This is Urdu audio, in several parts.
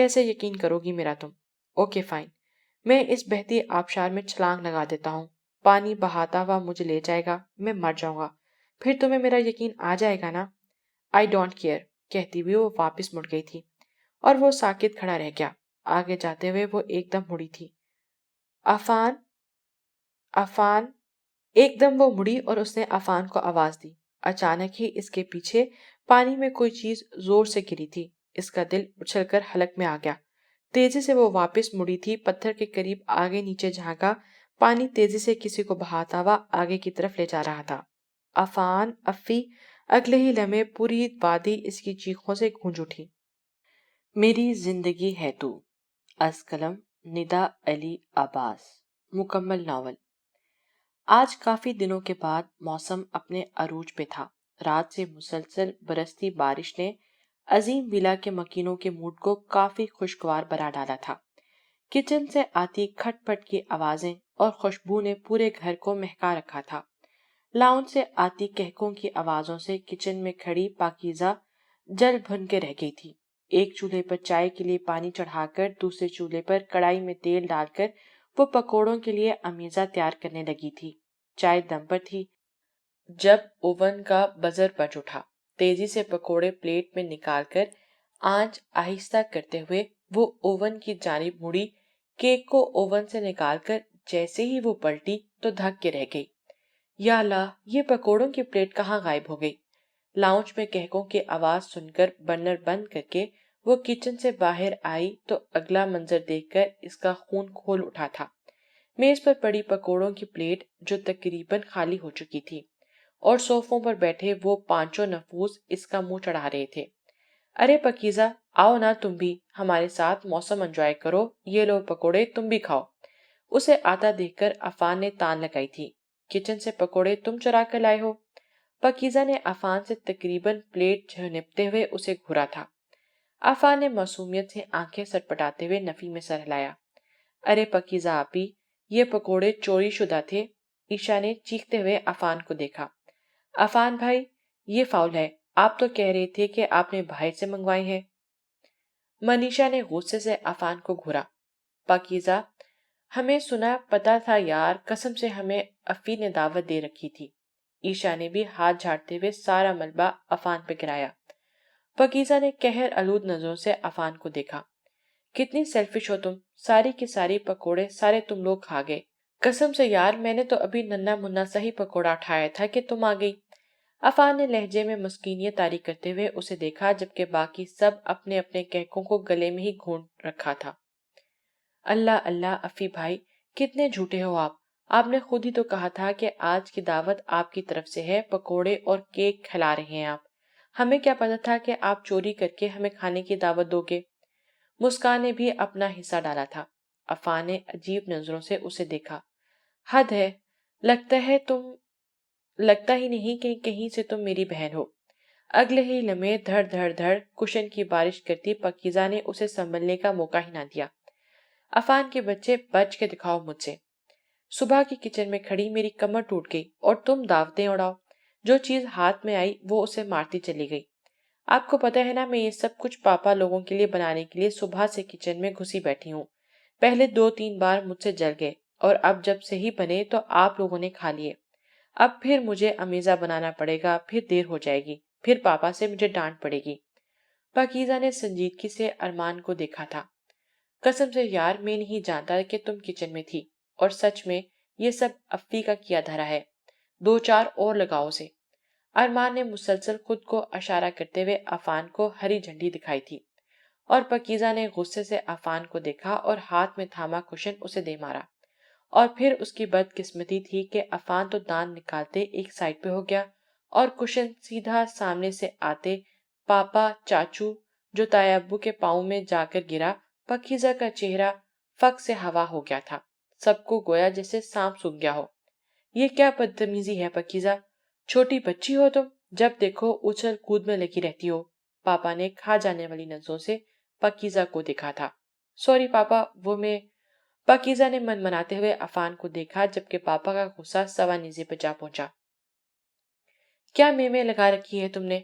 کیسے یقین کرو گی میرا تم؟ اوکے فائن، میں اس بہتی آبشار میں چھلانگ لگا دیتا ہوں، پانی بہاتا ہوا مجھے لے جائے گا، میں مر جاؤں گا، پھر تمہیں میرا یقین آ جائے گا نا؟ آئی ڈونٹ کیئر کہتی ہوئی وہ واپس مڑ گئی تھی اور وہ ساکت کھڑا رہ گیا۔ آگے جاتے ہوئے وہ ایک دم مڑی تھی۔ عفان، عفان، ایک دم وہ مڑی اور اس نے عفان کو آواز دی۔ اچانک ہی اس کے پیچھے پانی میں کوئی چیز زور سے گری تھی۔ اس کا دل اچھل کر حلق میں آ گیا۔ تیزی سے وہ واپس مڑی تھی، پتھر کے قریب آگے نیچے جھانکا، پانی تیزی سے کسی کو بہاتا ہوا آگے کی طرف لے جا رہا تھا۔ عفان، افی! اگلے ہی لمحے پوری وادی اس کی چیخوں سے گونج اٹھی۔ میری زندگی ہے تو، از قلم ندا علی عباس، مکمل ناول۔ آج کافی دنوں کے بعد موسم اپنے عروج پہ تھا۔ رات سے مسلسل برستی بارش نے عظیم ولا کے مکینوں کے موڈ کو کافی خوشگوار بنا ڈالا تھا۔ کچن سے آتی کھٹ پٹ کی آوازیں اور خوشبو نے پورے گھر کو مہکا رکھا تھا۔ لاؤنج سے آتی کہکوں کی آوازوں سے کچن میں کھڑی پاکیزہ جل بھن کے رہ گئی تھی۔ ایک چولہے پر چائے کے لیے پانی چڑھا کر دوسرے چولہے پر کڑھائی میں تیل ڈال کر وہ پکوڑوں کے لیے امیزہ تیار کرنے لگی تھی۔ چائے دم پر تھی جب اوون کا بزر بج اٹھا۔ تیزی سے پکوڑے پلیٹ میں نکال کر آنچ آہستہ کرتے ہوئے وہ اوون کی جانب مڑی، کیک کو اوون سے نکال کر جیسے ہی وہ پلٹی تو دھک کے رہ گئی۔ یا اللہ، یہ پکوڑوں کی پلیٹ کہاں غائب ہو گئی؟ لاؤنج میں کہکوں کی آواز سن کر برنر بند کر کے وہ کچن سے باہر آئی تو اگلا منظر دیکھ کر اس کا خون کھول اٹھا تھا۔ میز پر پڑی پکوڑوں کی پلیٹ جو تقریباً خالی ہو چکی تھی اور صوفوں پر بیٹھے وہ پانچوں نفوس اس کا منہ چڑھا رہے تھے۔ ارے پکیزہ، آؤ نا تم بھی ہمارے ساتھ موسم انجوائے کرو، یہ لو پکوڑے تم بھی کھاؤ۔ اسے آتا دیکھ کر عفان نے تان لگائی تھی، کچن سے پکوڑے تم چرا کر لائے ہو؟ پکیزہ نے عفان سے تقریباً پلیٹ جھنپتے ہوئے اسے گھورا تھا۔ عفان نے معصومیت سے آنکھیں سٹپٹاتے ہوئے نفی میں سر ہلایا۔ ارے پکیزہ آپی، یہ پکوڑے چوری شدہ تھے۔ عشا نے چیختے ہوئے عفان کو دیکھا۔ عفان بھائی، یہ فاؤل ہے، آپ تو کہہ رہے تھے کہ آپ نے باہر سے منگوائے ہیں۔ منیشا نے غصے سے عفان کو گھورا۔ پاکیزہ، ہمیں سنا پتا تھا یار، قسم سے ہمیں افی نے دعوت دے رکھی تھی۔ عشا نے بھی ہاتھ جھاڑتے ہوئے سارا ملبہ عفان پہ گرایا۔ پاکیزہ نے قہر آلود نظروں سے عفان کو دیکھا۔ کتنی سیلفش ہو تم، ساری کی ساری پکوڑے سارے تم لوگ کھا گئے۔ قسم سے یار، میں نے تو ابھی ننا منا سا ہی پکوڑا اٹھایا تھا کہ تم آ گئی۔ عفان نے لہجے میں مسکینیت طاری کرتے ہوئے اسے دیکھا، جبکہ باقی سب اپنے اپنے کہکوں کو گلے میں ہی گھونٹ رکھا تھا۔ اللہ اللہ افی بھائی، کتنے جھوٹے ہو آپ نے خود ہی تو کہا تھا کہ آج کی دعوت آپ کی طرف سے ہے، پکوڑے اور کیک کھلا رہے ہیں آپ۔ ہمیں کیا پتا تھا کہ آپ چوری کر کے ہمیں کھانے کی دعوت دو گے؟ مسکان نے بھی اپنا حصہ ڈالا تھا۔ عفان نے عجیب نظروں سے اسے دیکھا۔ حد ہے، لگتا ہی نہیں کہ کہیں سے تم میری بہن ہو۔ اگلے ہی لمحے دھڑ دھڑ دھڑ کشن کی بارش کرتی پاکیزہ نے اسے سنبھلنے کا موقع ہی نہ دیا۔ عفان کے بچے، بچ کے دکھاؤ مجھ سے۔ صبح کی کچن میں کھڑی میری کمر ٹوٹ گئی اور تم دعوتیں اڑاؤ۔ جو چیز ہاتھ میں آئی وہ اسے مارتی چلی گئی۔ آپ کو پتا ہے نا، میں یہ سب کچھ پاپا لوگوں کے لیے بنانے کے لیے صبح سے کچن میں گھسی بیٹھی ہوں۔ پہلے 2-3 بار مجھ سے جل گئے اور اب جب سے ہی بنے تو آپ لوگوں نے کھا لیے۔ اب پھر مجھے امیزہ بنانا پڑے گا، پھر دیر ہو جائے گی، پھر پاپا سے مجھے ڈانٹ پڑے گی۔ پاکیزہ نے سنجیدگی سے ارمان کو دیکھا تھا۔ قسم سے یار، میں نہیں جانتا کہ تم کچن میں تھی، اور سچ میں یہ سب افی کا کیا دھرا ہے۔ 2-4 اور لگاؤ اسے۔ ارمان نے مسلسل خود کو اشارہ کرتے ہوئے عفان کو ہری جھنڈی دکھائی تھی، اور پاکیزہ نے غصے سے عفان کو دیکھا اور ہاتھ میں تھاما کشن اسے دے مارا۔ اور پھر اس کی بد قسمتی تھی کہ عفان تو دانت نکالتے ایک سائڈ پہ ہو گیا اور کشن سیدھا سامنے سے آتے پاپا چاچو جو تایا ابو کے پاؤں میں جا کر گرا۔ پاکیزہ کا چہرہ فک سے ہوا ہو گیا تھا، سب کو گویا جیسے سانپ سونگھ گیا ہو۔ یہ کیا بدتمیزی ہے پاکیزہ، چھوٹی بچی ہو تم، جب دیکھو اچھل کود میں لگی رہتی ہو۔ پاپا نے کھا جانے والی نظروں سے پاکیزہ کو دیکھا تھا۔ سوری پاپا، وہ میں۔ پاکیزہ نے من مناتے ہوئے عفان کو دیکھا، جبکہ پاپا کا غصہ سوا نیزے پہ جا پہنچا۔ کیا میں لگا رکھی ہے تم نے؟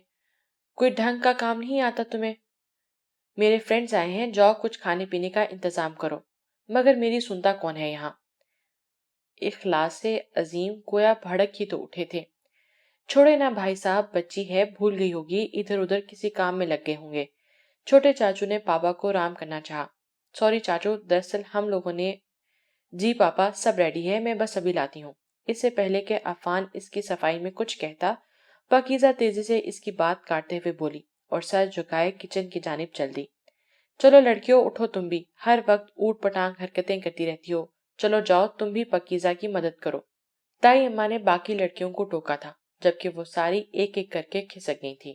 کوئی ڈھنگ کا کام نہیں آتا تمہیں؟ میرے فرینڈز آئے ہیں، جاؤ کچھ کھانے پینے کا انتظام کرو۔ مگر میری سنتا کون ہے یہاں؟ اخلاص عظیم گویا بھڑک ہی تو اٹھے تھے۔ چھوڑے نا بھائی صاحب، بچی ہے، بھول گئی ہوگی، ادھر ادھر کسی کام میں لگ گئے ہوں گے۔ چھوٹے چاچو نے پاپا کو رام کرنا چاہا۔ سوری چاچو، دراصل ہم لوگوں نے… جی پاپا، سب ریڈی ہے، میں بس ابھی لاتی ہوں۔ اس سے پہلے کہ عفان اس کی صفائی میں کچھ کہتا، پاکیزہ تیزی سے اس کی بات کاٹتے ہوئے بولی اور سر جھکائے کچن کی جانب چل دی۔ چلو لڑکیوں، اٹھو تم بھی، ہر وقت اوٹ پٹانگ حرکتیں کرتی رہتی ہو، چلو جاؤ تم بھی پاکیزہ کی مدد کرو۔ تائی اماں نے باقی لڑکیوں کو ٹوکا تھا، جبکہ وہ ساری ایک ایک کر کے کھسک گئی تھی۔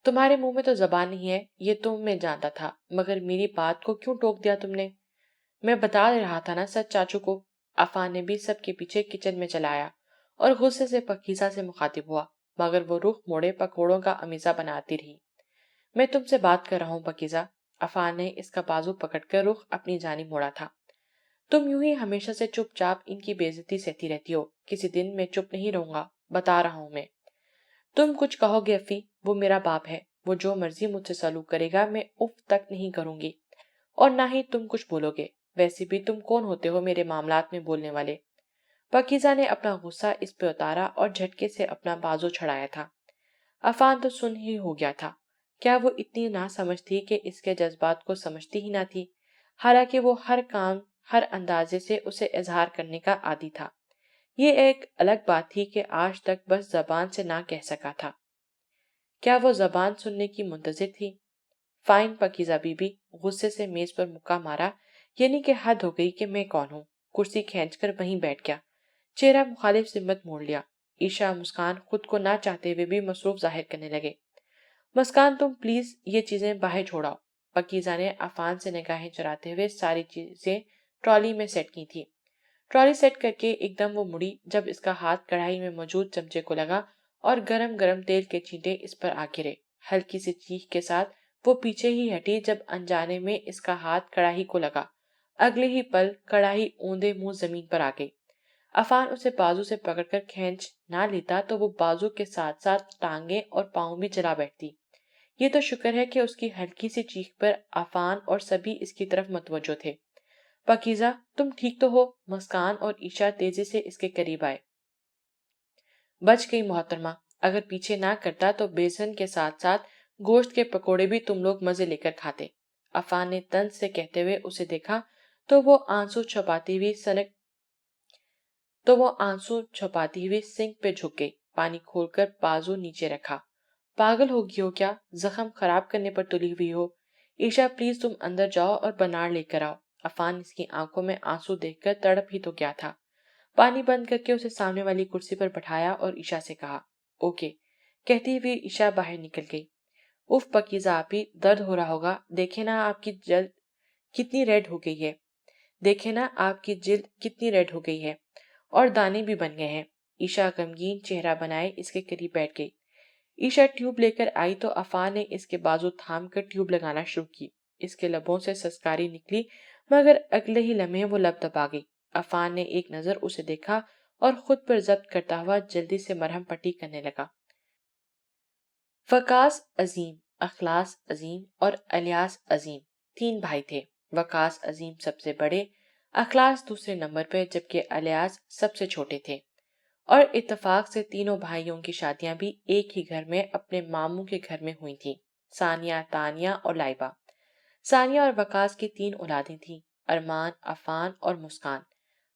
تمہارے منہ میں تو زبان نہیں ہے، یہ تو میں جانتا تھا، مگر میری بات کو کیوں ٹوک دیا تم نے؟ میں بتا رہا تھا نا سچ چاچو کو۔ عفان نے بھی سب کے پیچھے کچن میں چلایا اور غصے سے پاکیزہ سے مخاطب ہوا، مگر وہ رخ موڑے پکوڑوں کا امیزہ بناتی رہی۔ میں تم سے بات کر رہا ہوں پاکیزہ۔ عفان نے اس کا بازو پکڑ کر رخ اپنی جانب موڑا تھا۔ تم یوں ہی ہمیشہ سے چپ چاپ ان کی بے عزتی سہتی رہتی ہو، کسی دن میں چپ نہیں رہوں گا، بتا رہا ہوں میں۔ تم کچھ کہو گے افی؟ وہ میرا باپ ہے، وہ جو مرضی مجھ سے سلوک کرے گا میں اف تک نہیں کروں گی، اور نہ ہی تم کچھ بولو گے۔ ویسے بھی تم کون ہوتے ہو میرے معاملات میں بولنے والے؟ پاکیزہ نے اپنا غصہ اس پہ اتارا اور جھٹکے سے اپنا بازو چھڑایا تھا۔ عفان تو سن ہی ہو گیا تھا۔ کیا وہ اتنی نہ سمجھ تھی کہ اس کے جذبات کو سمجھتی ہی نہ تھی؟ حالانکہ وہ ہر کام ہر اندازے سے اسے اظہار کرنے کا عادی تھا۔ یہ ایک الگ بات تھی کہ آج تک بس زبان سے نہ کہہ سکا تھا۔ کیا وہ زبان سننے کی منتظر تھی؟ فائن پاکیزہ بی بی، غصے سے میز پر مکہ مارا، یعنی کہ حد ہو گئی کہ میں کون ہوں۔ کرسی کھینچ کر وہیں بیٹھ گیا، چہرہ مخالف سمت موڑ لیا۔ عشا مسکان خود کو نہ چاہتے ہوئے بھی مصروف ظاہر کرنے لگے۔ مسکان تم پلیز یہ چیزیں باہر چھوڑاؤ۔ پاکیزہ نے عفان سے نگاہیں چراتے ہوئے ساری چیزیں ٹرالی میں سیٹ کی تھی۔ ٹرالی سیٹ کر کے ایک دم وہ مڑی جب اس کا ہاتھ کڑھائی میں موجود چمچے کو لگا اور گرم گرم تیل کے چینٹے اس پر آ گرے۔ ہلکی سی چیخ کے ساتھ وہ پیچھے ہی ہٹی جب انجانے میں اس کا ہاتھ کڑاہی کو لگا۔ اگلے ہی پل کڑاہی اوندے منہ زمین پر آ گئی۔ عفان اسے بازو سے پکڑ کر کھینچ نہ لیتا تو وہ بازو کے ساتھ ساتھ ٹانگیں اور پاؤں بھی چلا بیٹھتی۔ یہ تو شکر ہے کہ اس کی ہلکی سی چیخ پر عفان اور سبھی اس کی طرف متوجہ تھے۔ پاکیزہ تم ٹھیک تو ہو؟ مسکان اور عشا تیزی سے اس کے قریب آئے۔ بچ گئی محترمہ، اگر پیچھے نہ کرتا تو بیسن کے ساتھ ساتھ گوشت کے پکوڑے بھی تم لوگ مزے لے کر کھاتے۔ عفان نے طنز سے کہتے ہوئے اسے دیکھا تو وہ آنسو چھپاتی ہوئی سنک پہ جھک گئی، پانی کھول کر بازو نیچے رکھا۔ پاگل ہوگی ہو کیا؟ زخم خراب کرنے پر تلی ہوئی ہو؟ عشا پلیز تم اندر جاؤ اور بناڑ لے کر آؤ۔ عفان اس کی آنکھوں میں آنسو دیکھ کر تڑپ ہی تو کیا تھا۔ پانی بند کر کے اسے سامنے والی کرسی پر بٹھایا اور عشا سے کہا اوکے کہتی ہوئی عشا باہر نکل گئی۔ اف پاکیزہ آپی، درد ہو رہا ہوگا، دیکھیں نا آپ کی جلد کتنی ریڈ ہو گئی ہے، دیکھیں نا آپ کی جلد کتنی ریڈ ہو گئی ہے اور دانے بھی بن گئے ہیں۔ عشا غمگین چہرہ بنائے اس کے قریب بیٹھ گئی۔ عشا ٹیوب لے کر آئی تو عفان نے اس کے بازو تھام کر ٹیوب لگانا شروع کی۔ اس کے لبوں سے سسکاری نکلی مگر اگلے ہی لمحے وہ لب دبا گئی۔ عفان نے ایک نظر اسے دیکھا اور خود پر ضبط کرتا ہوا جلدی سے مرہم پٹی کرنے لگا۔ وقاص عظیم، اخلاص عظیم اور الیاس عظیم تین بھائی تھے۔ وقاص عظیم سب سے بڑے، اخلاص دوسرے نمبر پہ، جبکہ الیاس سب سے چھوٹے تھے۔ اور اتفاق سے تینوں بھائیوں کی شادیاں بھی ایک ہی گھر میں اپنے ماموں کے گھر میں ہوئی تھیں، ثانیہ، تانیہ اور لائبہ۔ ثانیہ اور وقاص کی تین اولادیں تھیں، ارمان، عفان اور مسکان۔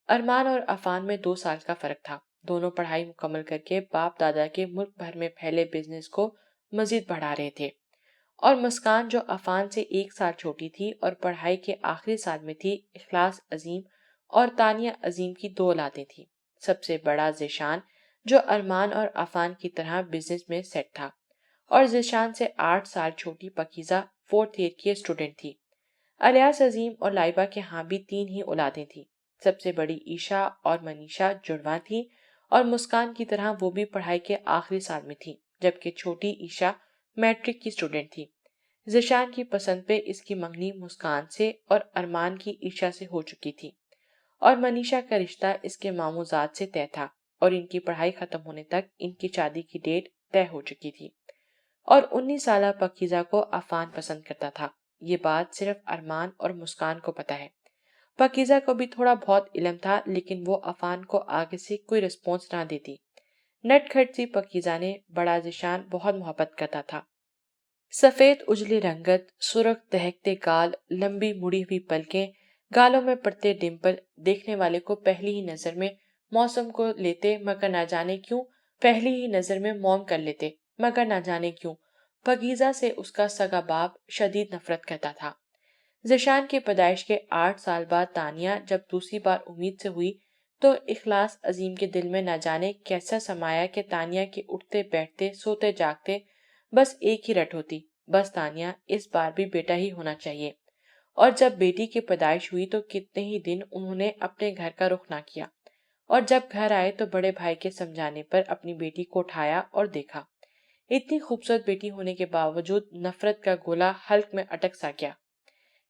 ارمان اور عفان میں 2 سال کا فرق تھا۔ دونوں پڑھائی مکمل کر کے باپ دادا کے ملک بھر میں پھیلے بزنس کو مزید بڑھا رہے تھے، اور مسکان جو عفان سے 1 سال چھوٹی تھی اور پڑھائی کے آخری سال میں تھی، اخلاص عظیم اور تانیہ عظیم کی 2 اولادیں تھیں۔ سب سے بڑا ذیشان جو ارمان اور عفان کی طرح بزنس میں سیٹ تھا، اور ذیشان سے 8 سال چھوٹی پاکیزہ 4th ایئر کی اسٹوڈنٹ تھی۔ الیاس عظیم اور لائبہ کے ہاں بھی 3 ہی اولادیں تھیں۔ سب سے بڑی عشا اور منیشا جڑواں تھی اور مسکان کی طرح وہ بھی پڑھائی کے آخری سال میں تھی، جبکہ چھوٹی عشا میٹرک کی اسٹوڈنٹ تھی۔ ذیشان کی پسند پہ اس کی منگنی مسکان سے اور ارمان کی عشا سے ہو چکی تھی، اور منیشا کا رشتہ اس کے ماموں زاد سے طے تھا، اور ان کی پڑھائی ختم ہونے تک ان کی شادی کی ڈیٹ طے ہو چکی تھی۔ اور 19 سالہ پاکیزہ کو عفان پسند کرتا تھا۔ یہ بات صرف ارمان اور مسکان کو پتا ہے۔ پاکیزہ کو بھی تھوڑا بہت علم تھا، لیکن وہ عفان کو آگے سے کوئی رسپانس نہ دیتی۔ نٹ کھٹ سی پاکیزہ نے بڑا ذیشان بہت محبت کرتا تھا۔ سفید اجلی رنگت، سرخ دہکتے گال، لمبی مڑی ہوئی پلکیں، گالوں میں پڑتے ڈمپل دیکھنے والے کو پہلی ہی نظر میں موسم کو لیتے، مگر نہ جانے کیوں پہلی ہی نظر میں موم کر لیتے، مگر نہ جانے کیوں پاکیزہ سے اس کا سگا باپ شدید نفرت کرتا تھا۔ ذیشان کی پیدائش کے 8 سال بعد تانیہ جب دوسری بار امید سے ہوئی تو اخلاص عظیم کے دل میں نہ جانے کیسا سمایا کہ تانیہ کے اٹھتے بیٹھتے سوتے جاگتے بس ایک ہی رٹ ہوتی، بس تانیہ اس بار بھی بیٹا ہی ہونا چاہیے۔ اور جب بیٹی کی پیدائش ہوئی تو کتنے ہی دن انہوں نے اپنے گھر کا رخ نہ کیا، اور جب گھر آئے تو بڑے بھائی کے سمجھانے پر اپنی بیٹی کو اٹھایا اور دیکھا۔ اتنی خوبصورت بیٹی ہونے کے باوجود نفرت کا گولا حلق میں اٹک سا گیا۔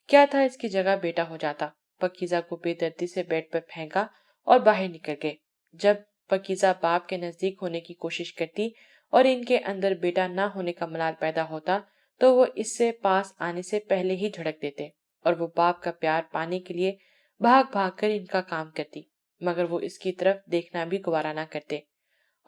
کیا تھا اس کی جگہ بیٹا ہو جاتا۔ پاکیزہ کو بے دردی سے بیڈ پر پھینکا اور باہر نکل گئے۔ جب پاکیزہ باپ کے نزدیک ہونے کی کوشش کرتی اور ان کے اندر بیٹا نہ ہونے کا ملال پیدا ہوتا تو وہ اس سے پاس آنے سے پہلے ہی جھڑک دیتے، اور وہ باپ کا پیار پانے کے لیے بھاگ بھاگ کر ان کا کام کرتی، مگر وہ اس کی طرف دیکھنا بھی گوارا نہ کرتے۔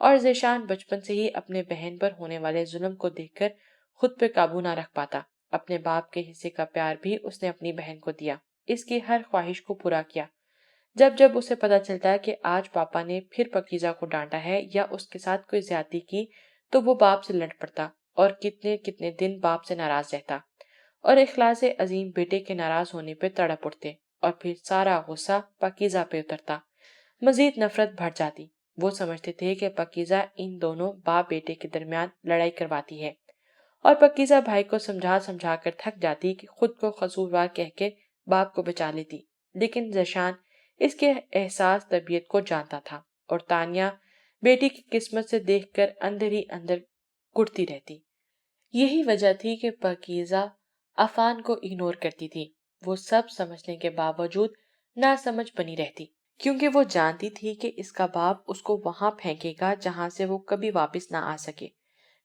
اور ذیشان بچپن سے ہی اپنے بہن پر ہونے والے ظلم کو دیکھ کر خود پہ قابو نہ رکھ پاتا۔ اپنے باپ کے حصے کا پیار بھی اس نے اپنی بہن کو دیا، اس کی ہر خواہش کو پورا کیا۔ جب جب اسے پتا چلتا ہے کہ آج پاپا نے پھر پاکیزہ کو ڈانٹا ہے یا اس کے ساتھ کوئی زیادتی کی تو وہ باپ سے لڑ پڑتا اور کتنے کتنے دن باپ سے ناراض رہتا، اور اخلاص عظیم بیٹے کے ناراض ہونے پہ تڑپ اٹھتے، اور پھر سارا غصہ پاکیزہ پہ اترتا، مزید نفرت بڑھ جاتی۔ وہ سمجھتے تھے کہ پاکیزہ ان دونوں باپ بیٹے کے درمیان لڑائی کرواتی ہے، اور پاکیزہ بھائی کو سمجھا سمجھا کر تھک جاتی کہ خود کو قصوروار کہہ کے باپ کو بچا لیتی، لیکن ذیشان اس کے احساس طبیعت کو جانتا تھا، اور تانیہ بیٹی کی قسمت سے دیکھ کر اندر ہی اندر کڑتی رہتی۔ یہی وجہ تھی کہ پاکیزہ عفان کو اگنور کرتی تھی، وہ سب سمجھنے کے باوجود نہ سمجھ بنی رہتی، کیونکہ وہ جانتی تھی کہ اس کا باپ اس کو وہاں پھینکے گا جہاں سے وہ کبھی واپس نہ آ سکے،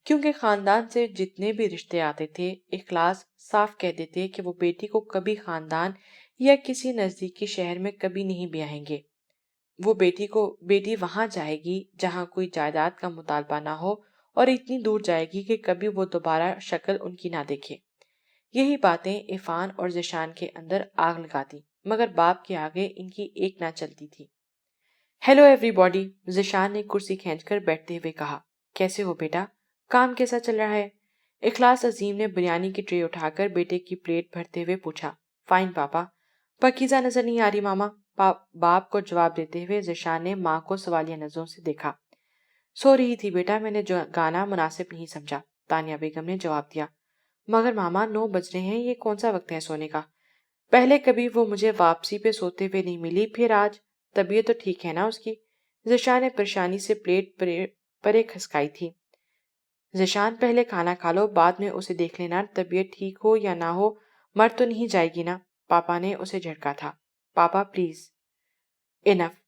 کیونکہ خاندان سے جتنے بھی رشتے آتے تھے اخلاص صاف کہہ دیتے کہ وہ بیٹی کو کبھی خاندان یا کسی نزدیکی شہر میں کبھی نہیں بیاہیں گے۔ وہ بیٹی وہاں جائے گی جہاں کوئی جائیداد کا مطالبہ نہ ہو، اور اتنی دور جائے گی کہ کبھی وہ دوبارہ شکل ان کی نہ دیکھے۔ یہی باتیں عفان اور ذیشان کے اندر آگ لگاتی، مگر باپ کے آگے ان کی ایک نہ چلتی تھی۔ ہیلو ایوری باڈی، ذیشان نے کرسی کھینچ کر بیٹھتے ہوئے کہا۔ کیسے ہو بیٹا؟ کام کیسا چل رہا ہے؟ اخلاص عظیم نے بریانی کی ٹرے اٹھا کر بیٹے کی پلیٹ بھرتے ہوئے پوچھا۔ فائن پاپا۔ پاکیزہ نظر نہیں آ رہی ماما؟ باپ کو جواب دیتے ہوئے ذیشان نے ماں کو سوالیہ نظروں سے دیکھا۔ سو رہی تھی بیٹا، میں نے گانا مناسب نہیں سمجھا، تانیہ بیگم نے جواب دیا۔ مگر ماما 9 بج رہے ہیں، یہ کون سا وقت ہے سونے کا؟ پہلے کبھی وہ مجھے واپسی پہ سوتے ہوئے نہیں ملی، پھر آج طبیعت تو ٹھیک ہے نا اس کی؟ ذیشان نے پریشانی سے پلیٹ پرے کھسکائی تھی۔ ذیشان پہلے کھانا کھا لو، بعد میں اسے دیکھ لینا، طبیعت ٹھیک ہو یا نہ ہو مر تو نہیں جائے گی نا؟ پاپا نے اسے جھڑکا تھا۔ پاپا پلیز۔ انف۔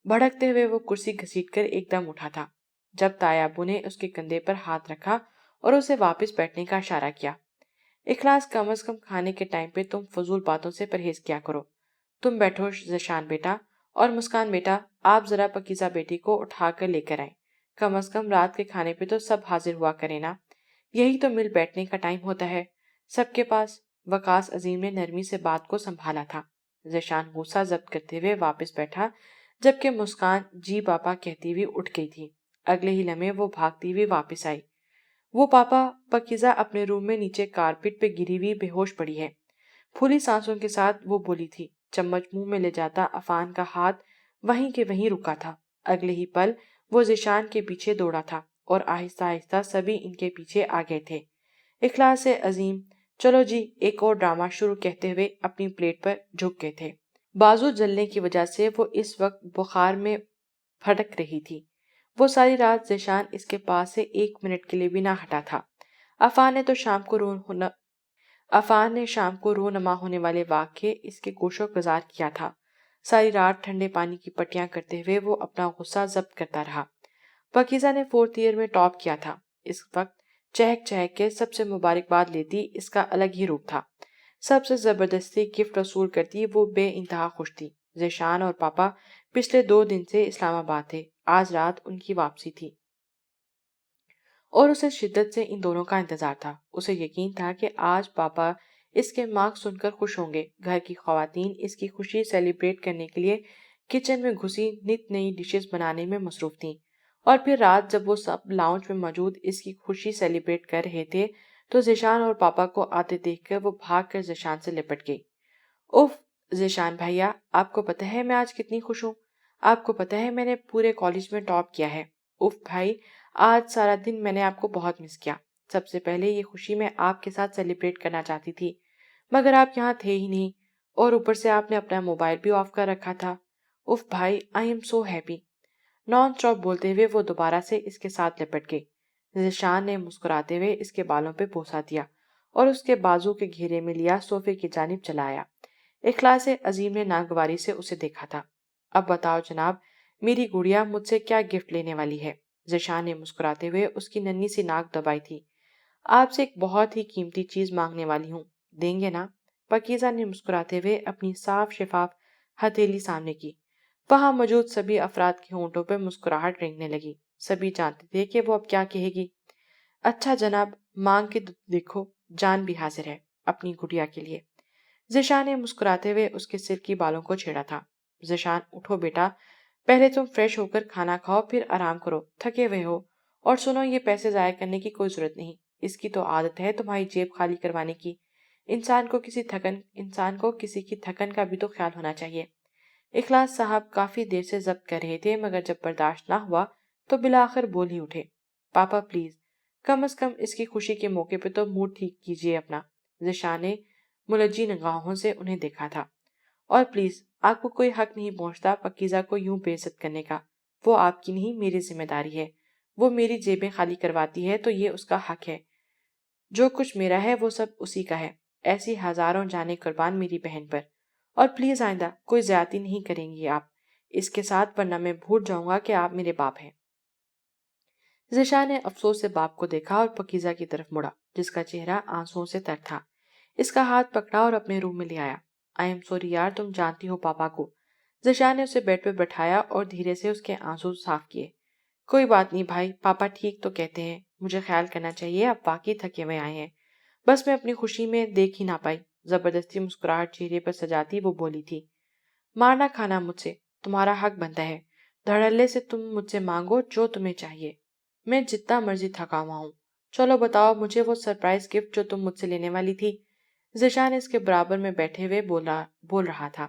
بھڑکتے ہوئے وہ کرسی گھسیٹ کر ایک دم اٹھا تھا جب تایا ابو نے اس کے کندھے پر ہاتھ رکھا اور اسے واپس بیٹھنے کا اشارہ کیا۔ اخلاص، کم از کم کھانے کے ٹائم پہ تم فضول باتوں سے پرہیز کیا کرو۔ تم بیٹھو ذیشان بیٹا، اور مسکان بیٹا آپ ذرا پاکیزہ بیٹی کو اٹھا کر لے کر آئیں، کم از کم رات کے کھانے پہ تو سب حاضر ہوا کریں نا، یہی تو مل بیٹھنے کا ٹائم ہوتا ہے سب کے پاس۔ وقاص عظیم نے نرمی سے بات کو سنبھالا تھا۔ ذیشان غصہ ضبط کرتے ہوئے واپس بیٹھا، جبکہ مسکان جی پاپا کہتی ہوئی اٹھ گئی تھی۔ اگلے ہی لمحے وہ بھاگتی ہوئی واپس آئی۔ وہ پاپا، پاکیزہ اپنے روم میں نیچے کارپٹ پہ گری ہوئی بے ہوش پڑی ہے۔ پھولی سانسوں کے ساتھ وہ بولی تھی۔ چمچ منہ میں لے جاتا عفان کا ہاتھ وہیں کے وہیں رکا تھا۔ اگلے ہی پل وہ ذیشان کے پیچھے دوڑا تھا، اور آہستہ آہستہ سبھی ان کے پیچھے آ گئے تھے۔ اخلاص عظیم چلو جی ایک اور ڈرامہ شروع کہتے ہوئے اپنی پلیٹ پر جھک گئے تھے۔ بازو جلنے کی وجہ سے وہ اس وقت بخار میں پھٹک رہی تھی۔ وہ ساری رات ذیشان اس کے پاس سے 1 منٹ کے لیے بھی نہ ہٹا تھا۔ عفان نے شام کو رونما ہونے والے واقعے اس کے گوشو گزار کیا تھا۔ ساری رات ٹھنڈے پانی کی پٹیاں کرتے ہوئے وہ اپنا غصہ ضبط کرتا رہا۔ پاکیزہ نے 4th ایئر میں ٹاپ کیا تھا۔ اس وقت چہک چہک کے سب سے مبارکباد لیتی، اس کا الگ ہی روپ تھا۔ سب سے زبردستی گفٹ وصول کرتی وہ بے انتہا خوش تھی۔ ذیشان اور پاپا پچھلے 2 دن سے اسلام آباد تھے، آج رات ان کی واپسی تھی اور اسے شدت سے ان دونوں کا انتظار تھا۔ اسے یقین تھا کہ آج پاپا اس کے مارکس سن کر خوش ہوں گے۔ گھر کی خواتین اس کی خوشی سیلیبریٹ کرنے کے لیے کچن میں گھسی نت نئی ڈشز بنانے میں مصروف تھیں، اور پھر رات جب وہ سب لاؤنج میں موجود اس کی خوشی سیلیبریٹ کر رہے تھے تو ذیشان اور پاپا کو آتے دیکھ کر وہ بھاگ کر ذیشان سے لپٹ گئی۔ اوف ذیشان بھیا، آپ کو پتہ ہے میں آج کتنی خوش ہوں؟ آپ کو پتہ ہے میں نے پورے کالج میں ٹاپ کیا ہے؟ اوف بھائی، آج سارا دن میں نے آپ کو بہت مس کیا۔ سب سے پہلے یہ خوشی میں آپ کے ساتھ سیلیبریٹ کرنا چاہتی تھی، مگر آپ یہاں تھے ہی نہیں، اور اوپر سے آپ نے اپنا موبائل بھی آف کر رکھا تھا۔ اوف بھائی، I am so happy. Non stop بولتے ہوئے وہ دوبارہ سے اس کے ساتھ لپٹ گئی۔ ذیشان نے مسکراتے ہوئے اس کے بالوں پہ بوسہ دیا اور اس کے بازو کے گھیرے میں لیا صوفے کی جانب چلایا۔ اخلاص عظیم نے ناگواری سے اسے دیکھا تھا۔ اب بتاؤ جناب، میری گڑیا مجھ سے کیا گفٹ لینے والی ہے؟ ذیشان نے مسکراتے ہوئے اس کی ننھی سی ناک دبائی تھی۔ آپ سے ایک بہت ہی قیمتی چیز مانگنے والی ہوں، دیں گے نا؟ پاکیزہ نے مسکراتے ہوئے اپنی صاف شفاف ہتھیلی سامنے کی۔ وہاں موجود سبھی افراد کے ہونٹوں پہ مسکراہٹ رینگنے لگی۔ سبھی جانتے تھے کہ وہ اب کیا کہے گی۔ اچھا جناب، مانگ کے دیکھو، جان بھی حاضر ہے اپنی گڑیا کے لیے۔ ذیشان نے مسکراتے ہوئے اس کے سر کی بالوں کو چھیڑا تھا۔ ذیشان، اٹھو بیٹا، پہلے تم فریش ہو کر کھانا کھاؤ، پھر آرام کرو، تھکے ہوئے ہو۔ اور سنو، یہ پیسے ضائع کرنے کی کوئی ضرورت نہیں، اس کی تو عادت ہے تمہاری جیب خالی کروانے کی۔ انسان کو کسی کی تھکن کا بھی تو خیال ہونا چاہیے۔ اخلاص صاحب کافی دیر سے ضبط کر رہے تھے، مگر جب برداشت نہ ہوا تو بالآخر بول ہی اٹھے۔ پاپا پلیز، کم از کم اس کی خوشی کے موقع پہ تو موڈ ٹھیک کیجیے اپنا۔ ذیشان نے ملجی نگاہوں سے انہیں دیکھا تھا۔ اور پلیز، آپ کو کوئی حق نہیں پہنچتا پاکیزہ کو یوں بے عزت کرنے کا۔ وہ آپ کی نہیں، میری ذمہ داری ہے۔ وہ میری جیبیں خالی کرواتی ہے تو یہ اس کا حق ہے۔ جو کچھ میرا ہے وہ سب اسی کا ہے۔ ایسی ہزاروں جانیں قربان میری بہن پر۔ اور پلیز آئندہ کوئی زیادتی نہیں کریں گی آپ اس کے ساتھ، ورنہ میں بھول جاؤں گا کہ آپ میرے باپ ہیں۔ ذیشان نے افسوس سے باپ کو دیکھا اور پاکیزہ کی طرف مڑا، جس کا چہرہ آنسوؤں سے تر تھا۔ اس کا ہاتھ پکڑا اور اپنے روم میں لے آیا۔ آئی ایم سوری یار، تم جانتی ہو پاپا کو۔ ذیشان نے اسے بیڈ پہ بٹھایا اور دھیرے سے اس کے آنسو صاف کیے۔ کوئی بات نہیں بھائی، پاپا ٹھیک تو کہتے ہیں، مجھے خیال کرنا چاہیے، اب واقعی تھکے ہوئے آئے ہیں، بس میں اپنی خوشی میں دیکھ ہی نہ پائی۔ زبردستی مسکراہٹ چہرے پر سجاتی وہ بولی تھی، مارنا کھانا مجھ سے تمہارا حق بنتا ہے، دھڑلے سے تم مجھ سے مانگو جو تمہیں چاہیے، میں جتنا مرضی تھکا ہوا ہوں۔ چلو بتاؤ مجھے وہ سرپرائز گفٹ جو تم مجھ سے لینے والی تھی۔ ذیشان اس کے برابر میں بیٹھے ہوئے بول رہا تھا۔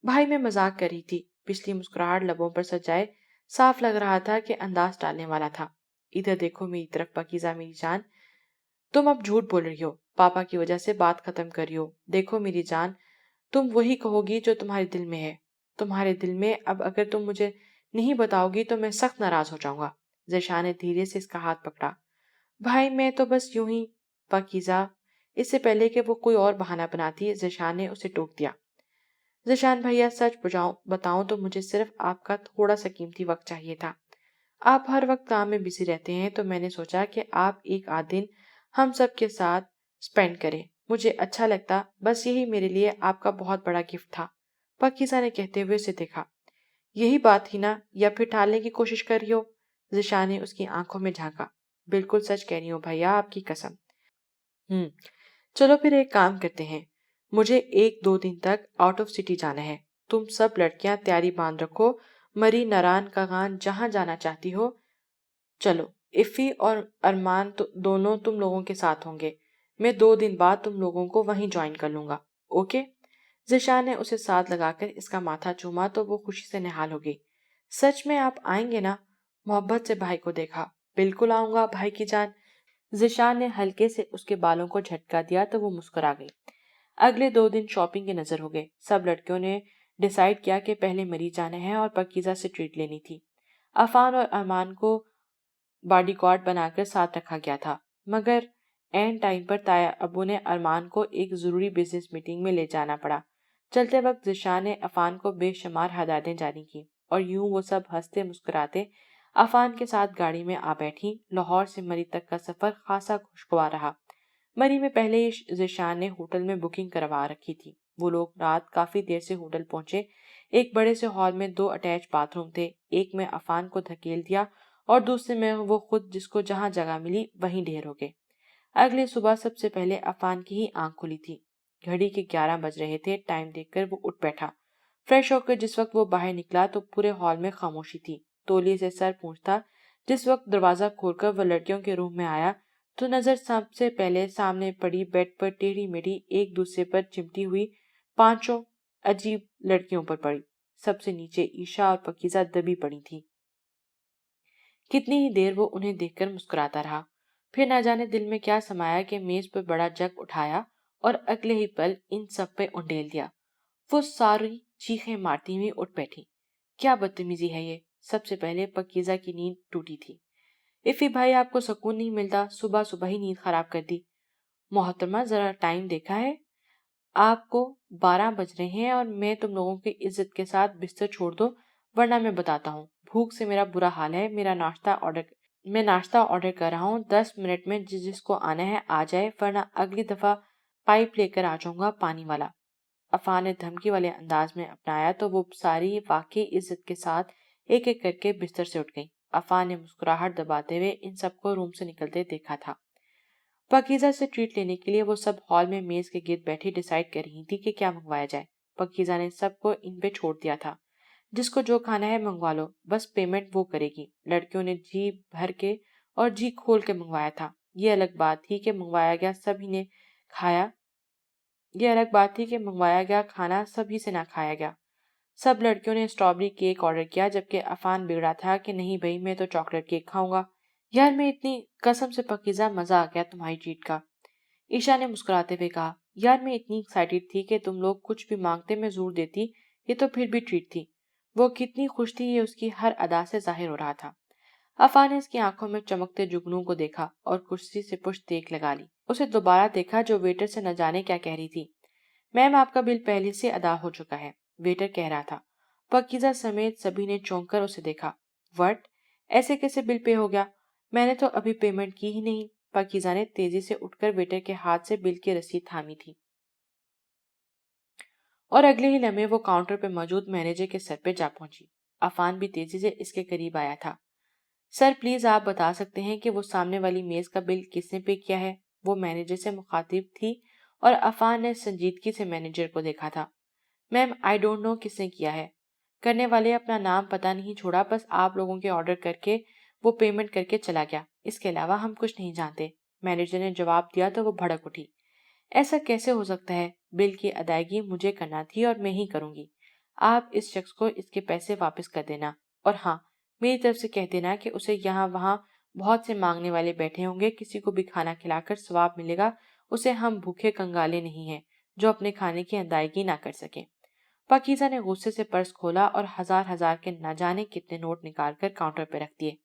بھائی میں مذاق کر رہی تھی۔ پچھلی مسکراہٹ لبوں پر سجائے صاف لگ رہا تھا کہ انداز ڈالنے والا تھا۔ ادھر دیکھو میری طرف پاکیزہ میری جان، تم اب جھوٹ بول رہی ہو، پاپا کی وجہ سے بات ختم کر رہی ہو۔ دیکھو میری جان، تم وہی کہو گی جو تمہارے دل میں ہے۔ تمہارے دل میں اب اگر تم مجھے نہیں بتاؤ گی تو میں سخت ناراض ہو جاؤں گا۔ ذیشان نے دھیرے سے اس کا ہاتھ پکڑا۔ بھائی میں تو بس یوں ہی۔ پاکیزہ، اس سے پہلے کہ وہ کوئی اور بہانہ بناتی، ذیشان نے اسے ٹوک دیا۔ ذیشان بھیا سچ بتاؤں تو مجھے صرف آپ کا تھوڑا سا قیمتی وقت چاہیے تھا۔ آپ ہر وقت کام میں بزی رہتے ہیں تو میں نے سوچا کہ آپ ایک آدھ دن ہم سب کے ساتھ سپینڈ کریں، مجھے اچھا لگتا، بس یہی میرے لیے آپ کا بہت بڑا گفٹ تھا۔ پاکیزہ نے کہتے ہوئے اسے دیکھا۔ یہی بات ہی نا، یا پھر ٹالنے کی کوشش کر رہی ہو؟ ذیشان نے اس کی آنکھوں میں جھانکا۔ بالکل سچ کہہ رہی ہوں بھیا، آپ کی قسم۔ چلو پھر ایک کام کرتے ہیں، مجھے 1-2 دن تک آؤٹ آف سٹی جانا ہے۔ تم سب لڑکیاں تیاری باندھ رکھو، مری ناران کاغان جہاں جانا چاہتی ہو چلو۔ افی اور ارمان دونوں تم لوگوں کے ساتھ ہوں گے، میں 2 دن بعد تم لوگوں کو وہیں جوائن کر لوں گا، اوکے؟ ذیشان نے اسے ساتھ لگا کر اس کا ماتھا چوما تو وہ خوشی سے نہال ہو گئی۔ سچ میں آپ آئیں گے نا؟ محبت سے بھائی کو دیکھا۔ بالکل آؤں گا بھائی کی جان۔ ذیشان نے ہلکے سے اس کے بالوں کو جھٹکا دیا تو وہ مسکرا گئی۔ اگلے 2 دن شاپنگ کے نظر ہو گئے۔ سب لڑکیوں نے ڈیسائیڈ کیا کہ پہلے مری جانا ہے اور پاکیزہ سے ٹریٹ لینی تھی۔ عفان اور ارمان کو باڈی گارڈ بنا کر ساتھ رکھا گیا تھا، مگر اینڈ ٹائم پر تایا ابو نے ارمان کو ایک ضروری بزنس میٹنگ میں لے جانا پڑا۔ چلتے وقت ذیشان نے عفان کو بے شمار ہدایتیں جاری کی اور یوں وہ سب ہنستے مسکراتے عفان کے ساتھ گاڑی میں آ بیٹھی۔ لاہور سے مری تک کا سفر خاصا خوشگوار رہا۔ مری میں پہلے ہی ذیشان نے ہوٹل میں بکنگ کروا رکھی تھی۔ وہ لوگ رات کافی دیر سے ہوٹل پہنچے۔ ایک بڑے سے ہال میں 2 اٹیچ باتھ روم تھے، ایک میں عفان کو دھکیل دیا اور دوسرے میں وہ خود جس کو جہاں جگہ ملی وہیں ڈھیر ہو گئے۔ اگلے صبح سب سے پہلے عفان کی ہی آنکھ کھلی تھی۔ گھڑی کے 11 بج رہے تھے۔ ٹائم دیکھ کر وہ اٹھ بیٹھا۔ فریش ہو کر جس وقت وہ باہر نکلا تو پورے ہال میں خاموشی تھی۔ تولیے سے سر پونچھتا جس وقت دروازہ کھول کر وہ لڑکیوں کے روم میں آیا تو نظر سب سے پہلے سامنے پڑی بیڈ پر ٹیڑھی میڑھی ایک دوسرے پر چمٹی ہوئی 5 عجیب لڑکیوں پر پڑی۔ سب سے نیچے عیشا اور پاکیزہ دبی پڑی تھی۔ کتنی ہی دیر وہ انہیں دیکھ کر مسکراتا رہا، پھر نہ جانے دل میں کیا سمایا کہ میز پر بڑا جگ اٹھایا اور اگلے ہی پل ان سب پہ انڈیل دیا۔ وہ ساری چیخیں مارتی ہوئی اٹھ بیٹھی۔ کیا بدتمیزی ہے یہ! سب سے پہلے پاکیزہ کی نیند ٹوٹی تھی۔ افی بھائی آپ کو سکون نہیں ملتا، صبح صبح ہی نیند خراب کر دی۔ محترمہ ذرا ٹائم دیکھا ہے؟ آپ کو 12 بج رہے ہیں اور میں تم لوگوں کی عزت کے ساتھ بستر چھوڑ دو ورنہ میں بتاتا ہوں۔ بھوک سے میرا برا حال ہے۔ میں ناشتہ آرڈر کر رہا ہوں۔ 10 منٹ میں جس کو آنا ہے آ جائے ورنہ اگلی دفعہ پائپ لے کر آ جاؤں گا پانی والا۔ عفان نے دھمکی والے انداز میں اپنایا تو وہ ساری واقعی عزت کے ساتھ ایک ایک کر کے بستر سے اٹھ گئی۔ عفان نے مسکراہٹ دباتے ہوئے ان سب کو روم سے نکلتے دیکھا تھا۔ پاکیزہ سے ٹریٹ لینے کے لیے وہ سب ہال میں میز کے گرد بیٹھی ڈیسائیڈ کر رہی تھی کہ کیا منگوایا جائے۔ پاکیزہ نے سب کو ان پہ چھوڑ دیا تھا، جس کو جو کھانا ہے منگوا لو، بس پیمنٹ وہ کرے گی۔ لڑکیوں نے جی بھر کے اور جی کھول کے منگوایا تھا۔ یہ الگ بات تھی کہ منگوایا گیا کھانا سبھی سے نہ کھایا گیا۔ سب لڑکیوں نے اسٹرابری کیک آرڈر کیا جبکہ عفان بگڑا تھا کہ نہیں بھائی میں تو چاکلیٹ کیک کھاؤں گا۔ یار میں اتنی قسم سے پاکیزہ مزہ آ گیا تمہاری ٹریٹ کا۔ عیشا نے مسکراتے ہوئے کہا، یار میں اتنی ایکسائٹیڈ تھی کہ تم لوگ کچھ بھی مانگتے میں زور دیتی، یہ تو پھر بھی ٹریٹ تھی۔ وہ کتنی خوش تھی یہ اس کی ہر ادا سے ظاہر ہو رہا تھا۔ عفان نے اس کی آنکھوں میں چمکتے جگنوں کو دیکھا اور کرسی سے پشت دیکھ لگا لی۔ اسے دوبارہ دیکھا جو ویٹر سے نہ جانے کیا کہہ رہی تھی۔ میم آپ کا بل پہلے سے ادا ہو چکا ہے، ویٹر کہہ رہا تھا۔ پاکیزہ سمیت سبھی نے چونک کر اسے دیکھا۔ وٹ! ایسے کیسے بل پے ہو گیا؟ میں نے تو ابھی پیمنٹ کی ہی نہیں۔ پاکیزہ نے تیزی سے اٹھ کر ویٹر کے ہاتھ سے بل کی رسید تھامی تھی اور اگلے ہی لمحے وہ کاؤنٹر پہ موجود مینیجر کے سر پہ جا پہنچی۔ عفان بھی تیزی سے اس کے قریب آیا تھا۔ سر پلیز آپ بتا سکتے ہیں کہ وہ سامنے والی میز کا بل کس نے پے کیا ہے؟ وہ مینیجر سے مخاطب تھی اور عفان نے سنجیدگی سے مینیجر کو دیکھا تھا۔ میم آئی ڈونٹ نو کس نے کیا ہے۔ کرنے والے اپنا نام پتہ نہیں چھوڑا، بس آپ لوگوں کے آرڈر کر کے وہ پیمنٹ کر کے چلا گیا، اس کے علاوہ ہم کچھ نہیں جانتے۔ مینیجر نے جواب دیا تو وہ بھڑک اٹھی۔ ایسا کیسے ہو سکتا ہے؟ بل کی ادائیگی مجھے کرنا تھی اور میں ہی کروں گی۔ آپ اس شخص کو اس کے پیسے واپس کر دینا، اور ہاں میری طرف سے کہہ دینا کہ اسے یہاں وہاں بہت سے مانگنے والے بیٹھے ہوں گے، کسی کو بھی کھانا کھلا کر ثواب ملے گا، اسے ہم بھوکے کنگالے نہیں ہیں جو اپنے کھانے کی ادائیگی نہ کر سکیں۔ پاکیزہ نے غصے سے پرس کھولا اور ہزار ہزار کے نہ جانے کتنے نوٹ نکال کر کاؤنٹر پہ رکھ دیے۔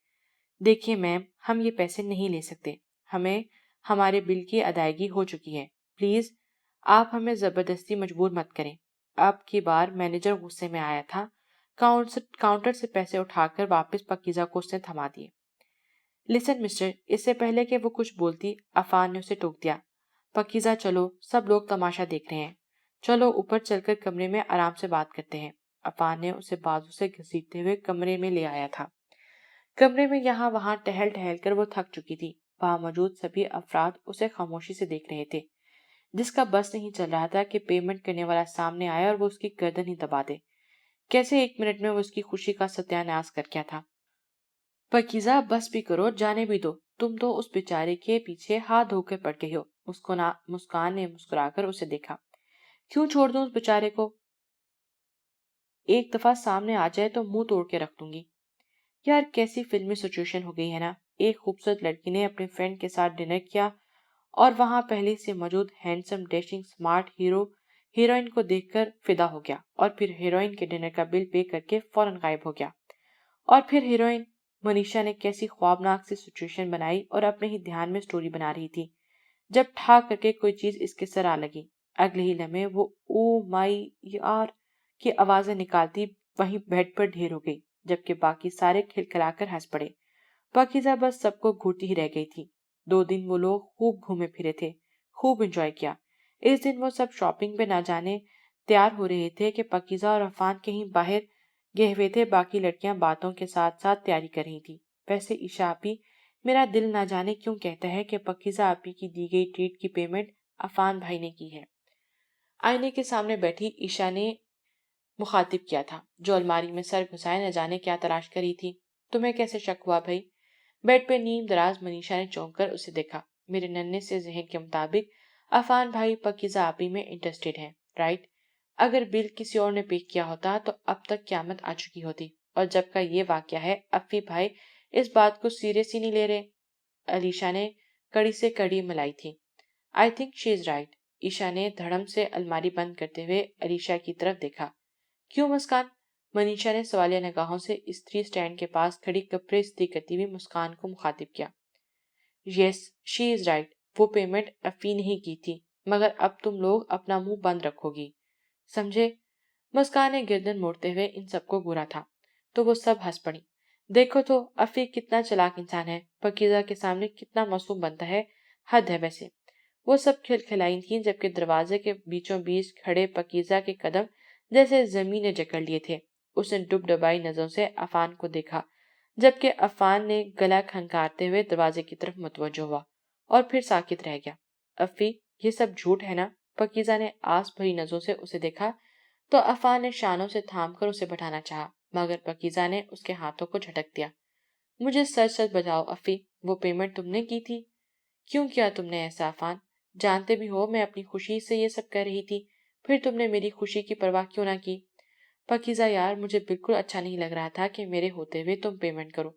دیکھیے میم، ہم یہ پیسے نہیں لے سکتے، ہمارے بل کی ادائیگی ہو چکی ہے، پلیز آپ ہمیں زبردستی مجبور مت کریں۔ اب کی بار مینیجر غصے میں آیا تھا۔ کاؤنٹر سے پیسے اٹھا کر واپس پاکیزہ کو اس نے تھما دیے۔ لسن مسٹر، اس سے پہلے کہ وہ کچھ بولتی عفان نے اسے ٹوک دیا۔ پاکیزہ چلو، سب لوگ تماشا دیکھ رہے ہیں، چلو اوپر چل کر کمرے میں آرام سے بات کرتے ہیں۔ عفان نے اسے بازو سے گھسیٹتے ہوئے کمرے میں لے آیا تھا۔ کمرے میں یہاں وہاں ٹہل ٹہل کر وہ تھک چکی تھی۔ وہاں موجود سبھی افراد اسے خاموشی سے دیکھ رہے تھے، جس کا بس نہیں چل رہا تھا کہ پیمنٹ کرنے والا سامنے آیا اور وہ اس کی گردن ہی دبا دے۔ کیسے 1 منٹ میں وہ اس کی خوشی کا ستیہ ناش کر کیا تھا۔ پاکیزہ بس بھی کرو، جانے بھی دو، تم تو اس بیچارے کے پیچھے ہاتھ دھو کے پڑ گئی ہو۔ مسکان نے مسکرا کر اسے دیکھا۔ کیوں چھوڑ دوں اس بیچارے کو؟ ایک دفعہ سامنے آ جائے تو منہ توڑ کے رکھ دوں گی۔ یار کیسی فلمی سچویشن ہو گئی ہے نا۔ ایک خوبصورت لڑکی نے اپنے فرینڈ کے ساتھ ڈنر کیا اور وہاں پہلے سے موجود ہینڈسم ڈیشنگ سمارٹ ہیروئن کو دیکھ کر فدا ہو گیا، اور پھر ہیروئن کے ڈنر کا بل پے کر کے فوراً غائب ہو گیا۔ اور پھر ہیروئن منیشا نے کیسی خوابناک سی سچویشن بنائی اور اپنے ہی دھیان میں سٹوری بنا رہی تھی، جب ٹھا کر کے کوئی چیز اس کے سر آ لگی۔ اگلے ہی لمحے وہ او مائی یار کی آوازیں نکالتی وہیں بیڈ پر ڈھیر ہو گئی، جبکہ باقی سارے کھلکھلا کر ہنس پڑے۔ پاکیزہ بس سب کو گھورتی ہی رہ گئی تھی۔ 2 دن وہ لوگ خوب گھومے پھرے تھے۔ خوب انجوائے کیا۔ اس دن وہ سب شاپنگ پہ نہ جانے تیار ہو رہے تھے کہ پاکیزہ اور عفان کہیں باہر گئے ہوئے تھے۔ باقی لڑکیاں باتوں کے ساتھ ساتھ تیاری کر رہی تھی۔ ویسے عشاء آپی، میرا دل نہ جانے کیوں کہتا ہے کہ پاکیزہ آپی کی دی گئی ٹریٹ کی پیمنٹ عفان بھائی نے کی ہے۔ آئینے کے سامنے بیٹھی عشاء نے مخاطب کیا تھا، جو الماری میں سر گھسائے نہ جانے کیا تلاش کری تھی۔ تمہیں کیسے شک ہوا بھائی؟ بیڈ پہ نیم دراز منیشا نے چونک کر اسے دیکھا۔ میرے ننھے سے ذہن کے مطابق عفان بھائی پاکیزہ آپی میں انٹرسٹیڈ ہیں، رائٹ؟ اگر بل کسی اور نے پے کیا ہوتا تو اب تک قیامت آ چکی ہوتی، اور جب کا یہ واقعہ ہے افی بھائی اس بات کو سیریس ہی نہیں لے رہے۔ علیشا نے کڑی سے کڑی ملائی تھی۔ I think she is right. عشاء نے دھڑم سے الماری بند کرتے ہوئے علیشا کی طرف دیکھا۔ کیوں مسکان؟ منیشا نے سوالیہ نگاہوں سے استری سٹینڈ کے پاس کھڑی کپڑے استری کرتی ہوئی مسکان کو مخاطب کیا۔ یس شی از رائٹ، وہ پیمنٹ افی نے ہی کی تھی، مگر اب تم لوگ اپنا منہ بند رکھو گی، سمجھے؟ مسکان نے گردن موڑتے ہوئے ان سب کو گھورا تھا تو وہ سب ہنس پڑی۔ دیکھو تو افی کتنا چلاک انسان ہے، پاکیزہ کے سامنے کتنا معصوم بنتا ہے، حد ہے ویسے۔ وہ سب کھلکھلائی تھیں جبکہ دروازے کے بیچوں بیچ کھڑے پاکیزہ کے قدم جیسے زمین نے جکڑ لیے تھے۔ اس نے ڈب ڈبائی نظروں سے عفان کو دیکھا، جبکہ عفان نے گلا کھنکارتے ہوئے دروازے کی طرف متوجہ ہوا اور پھر ساکت رہ گیا۔ افی، یہ سب جھوٹ ہے نا؟ پاکیزہ نے آس بھری نظروں سے اسے دیکھا تو عفان نے شانوں سے تھام کر اسے بٹھانا چاہا، مگر پاکیزہ نے اس کے ہاتھوں کو جھٹک دیا۔ مجھے سچ سچ بتاؤ افی، وہ پیمنٹ تم نے کی تھی؟ کیوں کیا تم نے ایسا عفان؟ جانتے بھی ہو میں اپنی خوشی سے یہ سب کر رہی تھی، پھر تم نے میری خوشی کی پرواہ کیوں نہ کی؟ پاکیزہ یار، مجھے بالکل اچھا نہیں لگ رہا تھا کہ میرے ہوتے ہوئے تم پیمنٹ کرو۔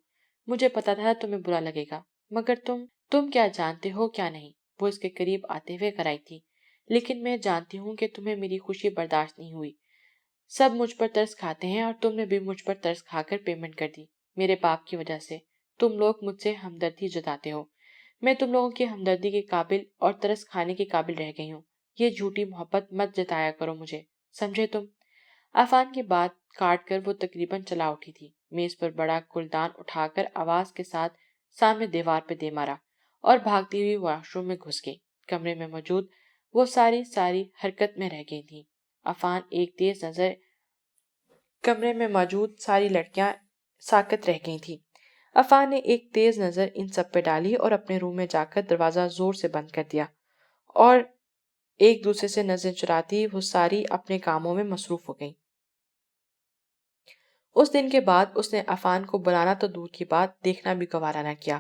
مجھے پتا تھا تمہیں برا لگے گا، مگر تم کیا جانتے ہو کیا نہیں؟ وہ اس کے قریب آتے ہوئے کرائی تھی۔ لیکن میں جانتی ہوں کہ تمہیں میری خوشی برداشت نہیں ہوئی۔ سب مجھ پر ترس کھاتے ہیں اور تم نے بھی مجھ پر ترس کھا کر پیمنٹ کر دی۔ میرے باپ کی وجہ سے تم لوگ مجھ سے ہمدردی جتاتے ہو۔ میں تم لوگوں کی ہمدردی کے قابل اور ترس کھانے کے قابل رہ گئی ہوں۔ یہ جھوٹی محبت مت جتایا کرو مجھے، سمجھے تم؟ عفان کی بات کاٹ کر وہ تقریباً چلا اٹھی تھی۔ میز پر بڑا گلدان اٹھا کر آواز کے ساتھ سامنے دیوار پہ دے مارا اور بھاگتی ہوئی واش روم میں گھس گئی۔ کمرے میں موجود وہ ساری حرکت میں رہ گئی تھی۔ عفان ایک تیز نظر کمرے میں موجود ساری لڑکیاں ساکت رہ گئی تھی۔ عفان نے ایک تیز نظر ان سب پہ ڈالی اور اپنے روم میں جا کر دروازہ زور سے بند کر دیا، اور ایک دوسرے سے نظر چراتی وہ ساری اپنے کاموں میں مصروف ہو گئیں۔ اس دن کے بعد اس نے عفان کو بلانا تو دور کی بات، دیکھنا بھی گوارا نہ کیا۔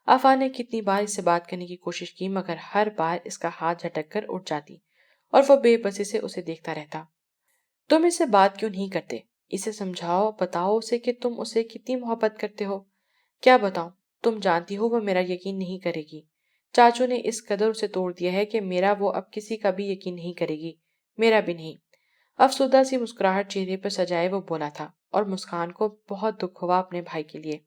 عفان نے کتنی بار اس سے بات کرنے کی کوشش کی، مگر ہر بار اس کا ہاتھ جھٹک کر اٹھ جاتی اور وہ بے بسی سے اسے دیکھتا رہتا۔ تم اس سے بات کیوں نہیں کرتے؟ اسے سمجھاؤ، بتاؤ اسے کہ تم اسے کتنی محبت کرتے ہو۔ کیا بتاؤں؟ تم جانتی ہو وہ میرا یقین نہیں کرے گی۔ چاچو نے اس قدر اسے توڑ دیا ہے کہ میرا وہ اب کسی کا بھی یقین نہیں کرے گی، میرا بھی نہیں۔ افسردہ سی مسکراہٹ چہرے پر سجائے وہ بولا تھا، اور مسکان کو بہت دکھ ہوا اپنے بھائی کے لیے۔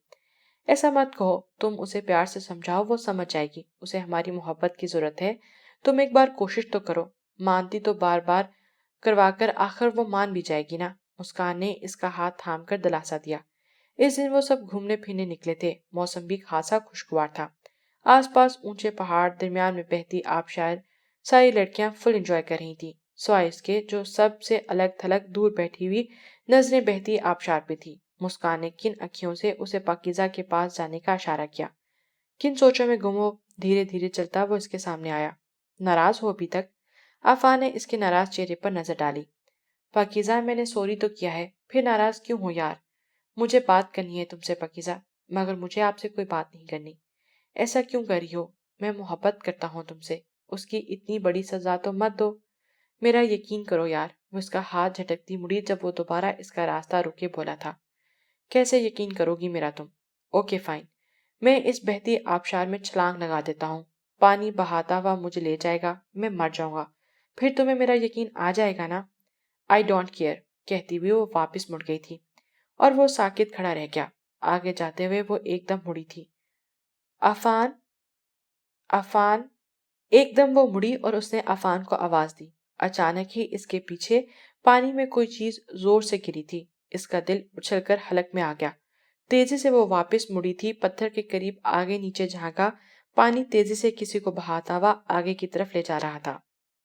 ایسا مت کہو، تم اسے پیار سے سمجھاؤ، وہ سمجھ جائے گی۔ اسے ہماری محبت کی ضرورت ہے، تم ایک بار کوشش تو کرو۔ مانتی تو بار بار کروا کر آخر وہ مان بھی جائے گی نا۔ مسکان نے اس کا ہاتھ تھام کر دلاسا دیا۔ اس دن وہ سب گھومنے پھرنے نکلے تھے۔ موسم بھی خاصا خوشگوار تھا۔ آس پاس اونچے پہاڑ، درمیان میں بہتی آبشار، ساری لڑکیاں فل انجوائے کر رہی تھیں، سوائے اس کے جو سب سے الگ تھلگ دور بیٹھی ہوئی نظریں بہتی آبشار پہ تھی۔ مسکان نے کن اکھیوں سے اسے پاکیزہ کے پاس جانے کا اشارہ کیا۔ کن سوچوں میں گم ہو دھیرے دھیرے چلتا وہ اس کے سامنے آیا۔ ناراض ہو ابھی تک؟ عفان نے اس کے ناراض چہرے پر نظر ڈالی۔ پاکیزہ، میں نے سوری تو کیا ہے، پھر ناراض کیوں ہو یار؟ مجھے بات کرنی ہے تم سے پاکیزہ، مگر مجھے آپ سے کوئی بات نہیں کرنی۔ ایسا کیوں کر رہی ہو؟ میں محبت کرتا ہوں تم سے، اس کی اتنی بڑی سزا تو مت دو۔ میرا یقین کرو یار۔ وہ اس کا ہاتھ جھٹکتی مڑی جب وہ دوبارہ اس کا راستہ روکے بولا تھا۔ کیسے یقین کرو گی میرا تم؟ اوکے فائن، میں اس بہتی آبشار میں چھلانگ لگا دیتا ہوں، پانی بہاتا ہوا مجھے لے جائے گا، میں مر جاؤں گا، پھر تمہیں میرا یقین آ جائے گا نا؟ آئی ڈونٹ کیئر، کہتی ہوئی وہ واپس مڑ گئی تھی، اور وہ ساکت کھڑا رہ گیا۔ آگے جاتے ہوئے وہ ایک دم مڑی تھی۔ عفان، عفان، ایک دم وہ مڑی اور اس نے عفان کو آواز دی۔ اچانک ہی اس کے پیچھے پانی میں کوئی چیز زور سے گری تھی۔ اس کا دل اچھل کر حلق میں آ گیا۔ تیزی سے وہ واپس مڑی تھی، پتھر کے قریب آگے نیچے جھانکا، پانی تیزی سے کسی کو بہاتا ہوا آگے کی طرف لے جا رہا تھا۔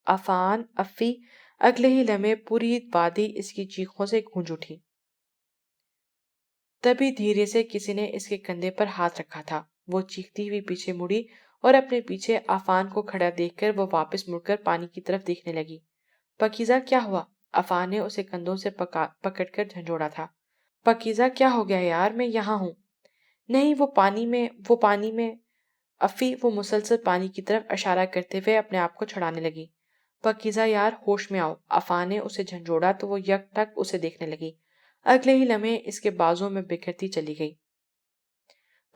عفان، افی، اگلے ہی لمحے پوری وادی اس کی چیخوں سے گونج اٹھی۔ تبھی دھیرے سے کسی نے اس کے کندھے پر ہاتھ رکھا تھا۔ وہ چیختی ہوئی پیچھے مڑی اور اپنے پیچھے عفان کو کھڑا دیکھ کر وہ واپس مڑ کر پانی کی طرف دیکھنے لگی۔ پاکیزہ، کیا ہوا؟ عفان نے اسے کندھوں سے پکڑ کر جھنجھوڑا تھا۔ پاکیزہ، کیا ہو گیا یار؟ میں یہاں ہوں۔ نہیں، وہ پانی میں افی وہ مسلسل پانی کی طرف اشارہ کرتے ہوئے اپنے آپ کو چھڑانے لگی۔ پاکیزہ یار، ہوش میں آؤ۔ عفان نے اسے جھنجھوڑا تو وہ یک ٹک اسے دیکھنے لگی۔ اگلے ہی لمحے اس کے بازوں میں بکھرتی چلی گئی۔